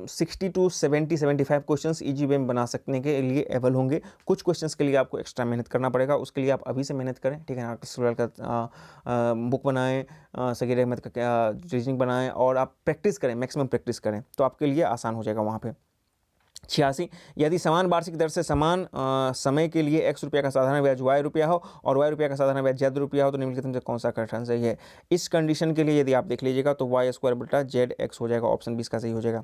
60 to 75 क्वेश्चंस इजी वे में बना सकने के लिए एबल होंगे। कुछ क्वेश्चंस के लिए आपको एक्स्ट्रा मेहनत करना पड़ेगा, उसके लिए आप अभी से मेहनत करें, ठीक है ना। स्टूडेंट का बुक बनाएं, सगीर अहमद का रीजनिंग बनाएं और आप प्रैक्टिस करें, मैक्सिमम प्रैक्टिस करें, तो आपके लिए आसान हो जाएगा वहाँ पर। 86, यदि समान वार्षिक दर से समान समय के लिए x रुपया का साधारण ब्याज y रुपया हो और y रुपया का साधारण ब्याज z रुपया हो तो निम्नलिखित में से कौन सा कथन सही है। इस कंडीशन के लिए यदि आप देख लीजिएगा तो y² बटा zx हो जाएगा, ऑप्शन 20 का सही हो जाएगा।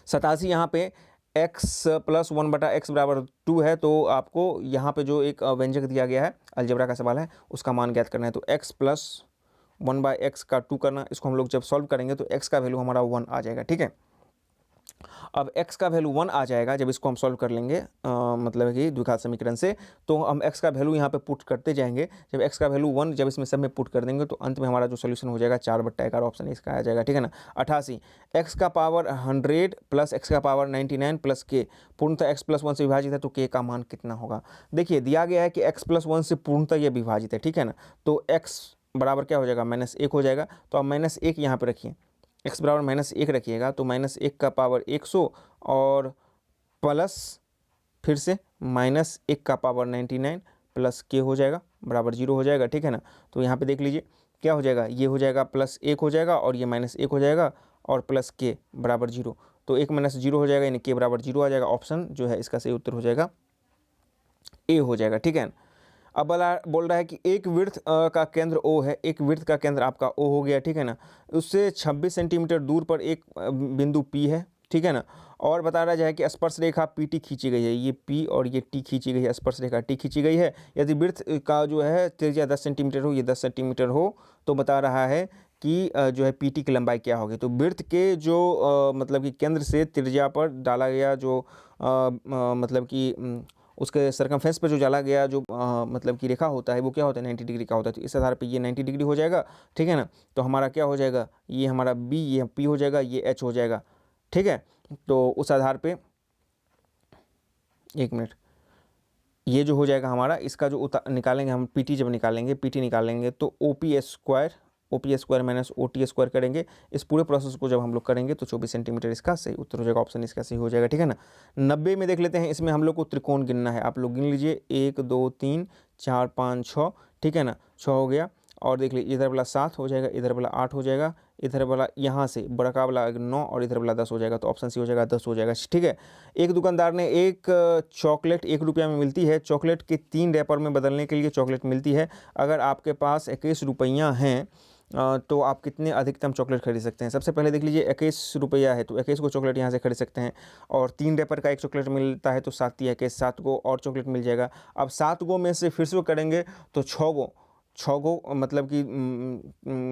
87, यहाँ पे x + 1/x = 2 है, तो आपको यहाँ पे जो एक व्यंजक दिया गया है, अलजेब्रा का सवाल है, उसका मान ज्ञात करना है। तो x + 1/x का 2 करना, इसको हम लोग जब सॉल्व करेंगे तो x का वैल्यू हमारा 1 आ जाएगा, ठीक है। अब x का वैल्यू 1 आ जाएगा जब इसको हम सॉल्व कर लेंगे, मतलब कि द्विघात समीकरण से, तो हम x का वैल्यू यहाँ पे पुट करते जाएंगे। जब x का वैल्यू 1 जब इसमें सब में पुट कर देंगे तो अंत में हमारा जो सोल्यूशन हो जाएगा 4/11, ऑप्शन इसका आ जाएगा, ठीक है ना। 88, x का पावर 100 + x का पावर 99 + k पूर्णतः x + 1 से विभाजित है, तो k का मान कितना होगा। देखिए दिया गया है कि x + 1 से पूर्णतः यह विभाजित है, ठीक है ना। तो x बराबर क्या हो जाएगा, -1 हो जाएगा। तो आप -1 यहाँ पर रखिए, x बराबर -1 रखिएगा, तो -1 का पावर 100 और प्लस फिर से -1 का पावर 99 प्लस k हो जाएगा, बराबर 0 हो जाएगा, ठीक है ना। तो यहाँ पे देख लीजिए क्या हो जाएगा, ये हो जाएगा +1 हो जाएगा और ये -1 हो जाएगा और प्लस k बराबर 0, तो 1 - 0 हो जाएगा, यानी k बराबर 0 आ जाएगा। ऑप्शन जो है इसका सही उत्तर हो जाएगा ए हो जाएगा, ठीक है। अब बोल रहा है कि एक वृत्त का केंद्र O है, एक वृत्त का केंद्र आपका O हो गया, ठीक है ना। उससे 26 सेंटीमीटर दूर पर एक बिंदु P है, ठीक है ना। और बता रहा है कि स्पर्श रेखा PT खींची गई है, ये P और ये T खींची गई है, स्पर्श रेखा T खींची गई है। यदि वृत्त का जो है त्रिज्या 10 सेंटीमीटर हो, ये 10 सेंटीमीटर हो, तो बता रहा है कि जो है PT की लंबाई क्या होगी। तो वृत्त के जो मतलब कि केंद्र से त्रिज्या पर डाला गया जो मतलब कि उसके सरकमफेरेंस पे जो डाला गया जो मतलब कि रेखा होता है वो क्या होता है, 90 डिग्री का होता है। तो इस आधार पे ये 90 डिग्री हो जाएगा, ठीक है ना। तो हमारा क्या हो जाएगा, ये हमारा B, ये P हो जाएगा, ये H हो जाएगा, ठीक है। तो उस आधार पे 1 मिनट, ये जो हो जाएगा हमारा, इसका जो निकालेंगे हम PT, जब निकालेंगे PT निकालेंगे तो OP² - OT² करेंगे। इस पूरे प्रोसेस को जब हम लोग करेंगे तो 24 सेंटीमीटर इसका सही उत्तर हो जाएगा, ऑप्शन इसका सही हो जाएगा, ठीक है ना। 90 में देख लेते हैं, इसमें हम लोग को त्रिकोण गिनना है। आप लोग गिन लीजिए, 1 2 3 4 5 6, ठीक है ना, 6 हो गया। और देख लीजिए इधर वाला 7 हो जाएगा, इधर वाला 8 हो जाएगा, इधर वाला यहाँ से बड़का वाला 9 और इधर वाला 10 हो जाएगा। तो ऑप्शन सी हो जाएगा 10 हो जाएगा, ठीक है। एक दुकानदार ने एक चॉकलेट 1 रुपया में मिलती है। चॉकलेट के 3 रैपर में बदलने के लिए चॉकलेट मिलती है। अगर आपके पास 21 रुपया हैं तो आप कितने अधिकतम चॉकलेट खरीद सकते हैं। सबसे पहले देख लीजिए 21 रुपया है तो 21 को चॉकलेट यहाँ से खरीद सकते हैं, और 3 रैपर का 1 चॉकलेट मिलता है तो 7 या 21 7 को और चॉकलेट मिल जाएगा। अब 7 गो में से फिर से करेंगे तो 6 गो मतलब कि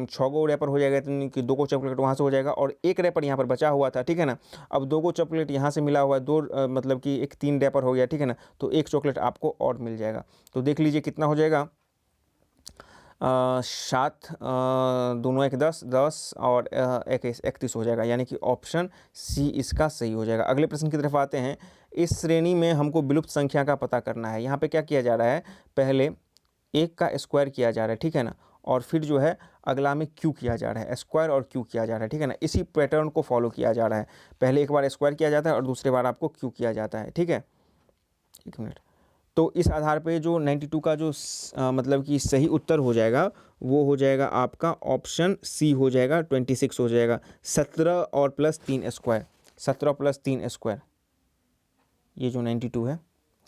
6 गो रैपर हो जाएगा, कि 2 को चॉकलेट वहाँ से हो जाएगा और 1 रैपर यहाँ पर बचा हुआ था, ठीक है ना। अब 2 को चॉकलेट यहाँ से मिला हुआ है, 2 मतलब कि एक 3 रैपर हो गया, ठीक है ना। तो 1 चॉकलेट आपको और मिल जाएगा। तो देख लीजिए कितना हो जाएगा, 7 दोनों 1 10 10 और 21 31 हो जाएगा, यानी कि ऑप्शन सी इसका सही हो जाएगा। अगले प्रश्न की तरफ आते हैं। इस श्रेणी में हमको विलुप्त संख्या का पता करना है। यहाँ पे क्या किया जा रहा है, पहले 1 का स्क्वायर किया जा रहा है, ठीक है ना, और फिर जो है अगला में क्यू किया जा रहा है, स्क्वायर और क्यू किया जा रहा है, ठीक है ना। इसी पैटर्न को फॉलो किया जा रहा है, पहले एक बार स्क्वायर किया जाता है और दूसरे बार आपको क्यू किया जाता है, ठीक है। 1 मिनट। तो इस आधार पे जो 92 का जो मतलब कि सही उत्तर हो जाएगा वो हो जाएगा आपका ऑप्शन सी हो जाएगा, 26 हो जाएगा। 17 और +3 स्क्वायर, 17 + 3 स्क्वायर, ये जो 92 है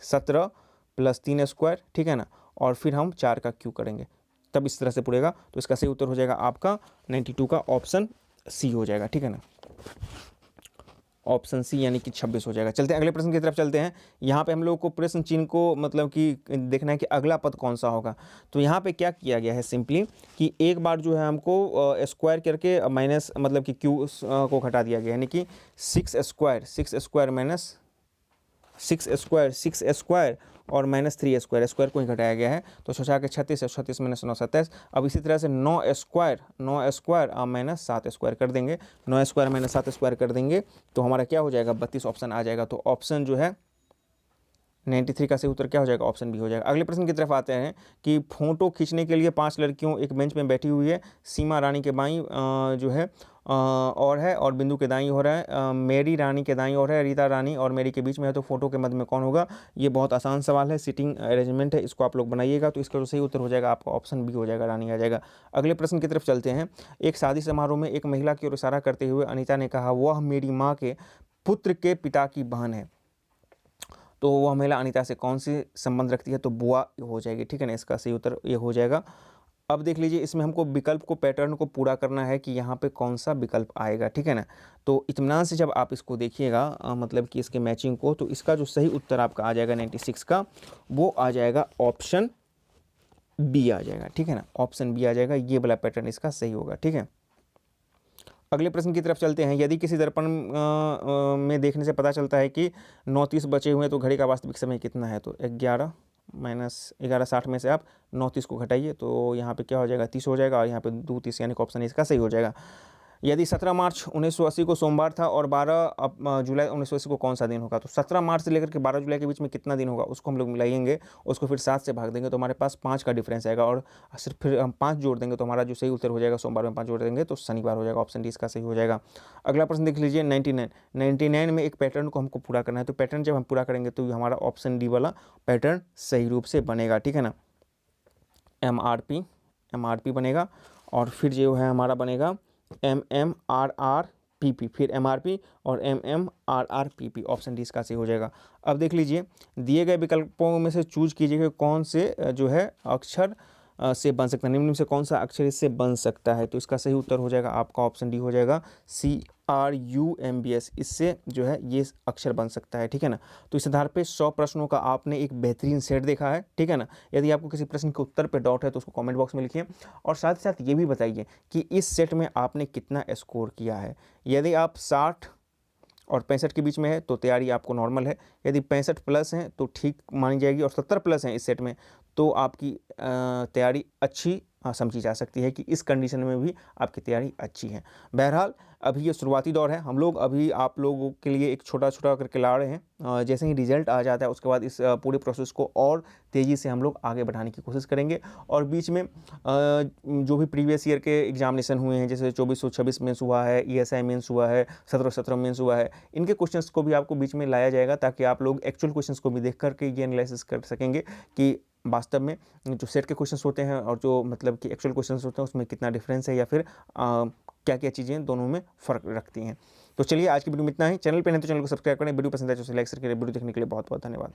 17 + 3 स्क्वायर, ठीक है ना, और फिर हम 4 का क्यू करेंगे, तब इस तरह से पूरेगा। तो इसका सही उत्तर हो जाएगा आपका 92 का ऑप्शन सी हो जाएगा, ठीक है ना, ऑप्शन सी यानी कि 26 हो जाएगा। चलते हैं अगले प्रश्न की तरफ चलते हैं। यहाँ पे हम लोग को प्रश्न चिन्ह को मतलब कि देखना है कि अगला पद कौन सा होगा। तो यहाँ पे क्या किया गया है सिंपली कि एक बार जो है हमको स्क्वायर करके माइनस मतलब कि क्यू को घटा दिया गया, यानी कि 6 स्क्वायर माइनस 6 स्क्वायर और माइनस 3 स्क्वायर को ही घटाया गया है। तो सोचा कि 36 है, 36 माइनस 9 27। अब इसी तरह से 9 स्क्वायर माइनस 7 स्क्वायर कर देंगे, 9 स्क्वायर माइनस 7 स्क्वायर कर देंगे तो हमारा क्या हो जाएगा, 32 ऑप्शन आ जाएगा। तो ऑप्शन जो है 93 का सही उत्तर क्या हो जाएगा, ऑप्शन बी हो जाएगा। अगले प्रश्न की तरफ आते हैं कि फोटो खींचने के लिए 5 लड़कियों एक बेंच में बैठी हुई है। सीमा रानी के बाईं जो है और बिंदु के दाईं हो रहा है, मेरी रानी के दाईं और है, रीता रानी और मेरी के बीच में है। तो फोटो के मध्य में कौन होगा। ये बहुत आसान सवाल है, सीटिंग अरेंजमेंट है, इसको आप लोग बनाइएगा। तो इसका जो सही उत्तर हो जाएगा आपका ऑप्शन बी हो जाएगा, रानी आ जाएगा। अगले प्रश्न की तरफ चलते हैं। एक शादी समारोह में एक महिला की ओर इशारा करते हुए अनीता ने कहा, वह मेरी माँ के पुत्र के पिता की बहन है। तो वह महिला अनीता से कौन सी संबंध रखती है, तो बुआ हो जाएगी, ठीक है ना, इसका सही उत्तर ये हो जाएगा। अब देख लीजिए, इसमें हमको विकल्प को पैटर्न को पूरा करना है कि यहाँ पे कौन सा विकल्प आएगा, ठीक है ना। तो इत्मीनान से जब आप इसको देखिएगा मतलब कि इसके मैचिंग को, तो इसका जो सही उत्तर आपका आ जाएगा 96 का, वो आ जाएगा ऑप्शन बी आ जाएगा, ठीक है ना, ऑप्शन बी आ जाएगा। ये वाला पैटर्न इसका सही होगा, ठीक है। अगले प्रश्न की तरफ चलते हैं। यदि किसी दर्पण में देखने से पता चलता है कि 9:30 बचे हुए हैं तो घड़ी का वास्तविक समय कितना है। तो 11 माइनस 11:60 में से आप 9:30 को घटाइए तो यहाँ पे क्या हो जाएगा, 30 हो जाएगा, और यहाँ पे 2:30 यानी कि ऑप्शन इसका सही हो जाएगा। यदि 17 मार्च 1980 को सोमवार था और 12 जुलाई 1980 को कौन सा दिन होगा। तो 17 मार्च से लेकर के 12 जुलाई के बीच में कितना दिन होगा, उसको हम लोग मिलाएंगे, उसको फिर 7 से भाग देंगे तो हमारे पास 5 का डिफरेंस आएगा, और सिर्फ फिर हम 5 जोड़ देंगे तो हमारा जो सही उत्तर हो जाएगा, सोमवार में 5 जोड़ देंगे तो शनिवार हो जाएगा, ऑप्शन डी इसका सही हो जाएगा। अगला प्रश्न देख लीजिए, 99 में एक पैटर्न को हमको पूरा करना है। तो पैटर्न जब हम पूरा करेंगे तो हमारा ऑप्शन डी वाला पैटर्न सही रूप से बनेगा, ठीक है ना। MRP बनेगा, और फिर जो है हमारा बनेगा MMRRPP, फिर MRP और MMRRPP, ऑप्शन डी इसका सही हो जाएगा। अब देख लीजिए, दिए गए विकल्पों में से चूज कीजिए कि कौन से जो है अक्षर से बन सकता है, निम्न में से कौन सा अक्षर इससे बन सकता है। तो इसका सही उत्तर हो जाएगा आपका ऑप्शन डी हो जाएगा, CRUMBS, इससे जो है ये अक्षर बन सकता है, ठीक है ना। तो इस आधार पे 100 प्रश्नों का आपने एक बेहतरीन सेट देखा है, ठीक है ना। यदि आपको किसी प्रश्न के उत्तर पे डाउट है तो उसको कमेंट बॉक्स में लिखिए, और साथ ही साथ ये भी बताइए कि इस सेट में आपने कितना स्कोर किया है। यदि आप 60 और 65 के बीच में है तो तैयारी आपको नॉर्मल है, यदि 65 प्लस हैं तो ठीक मानी जाएगी, और 70 प्लस हैं इस सेट में तो आपकी तैयारी अच्छी समझी जा सकती है कि इस कंडीशन में भी आपकी तैयारी अच्छी है। बहरहाल अभी ये शुरुआती दौर है, हम लोग अभी आप लोगों के लिए एक छोटा छोटा करके ला रहे हैं। जैसे ही रिजल्ट आ जाता है उसके बाद इस पूरे प्रोसेस को और तेज़ी से हम लोग आगे बढ़ाने की कोशिश करेंगे, और बीच में जो भी प्रीवियस ईयर के एग्जामिनेशन हुए हैं, जैसे 2426 मेंस हुआ है, ESI मेंस हुआ है, 17 मेंस हुआ है, इनके क्वेश्चंस को भी आपको बीच में लाया जाएगा ताकि आप लोग एक्चुअल क्वेश्चंस को भी देख करके ये एनालिसिस कर सकेंगे कि वास्तव में जो सेट के क्वेश्चंस होते हैं और जो मतलब कि एक्चुअल क्वेश्चंस होते हैं उसमें कितना डिफरेंस है, या फिर क्या क्या चीज़ें दोनों में फ़र्क रखती हैं। तो चलिए आज की वीडियो में इतना ही। चैनल पे नहीं तो चैनल को सब्सक्राइब करें, वीडियो पसंद आए तो लाइक शेयर करें। वीडियो देखने के लिए बहुत बहुत धन्यवाद।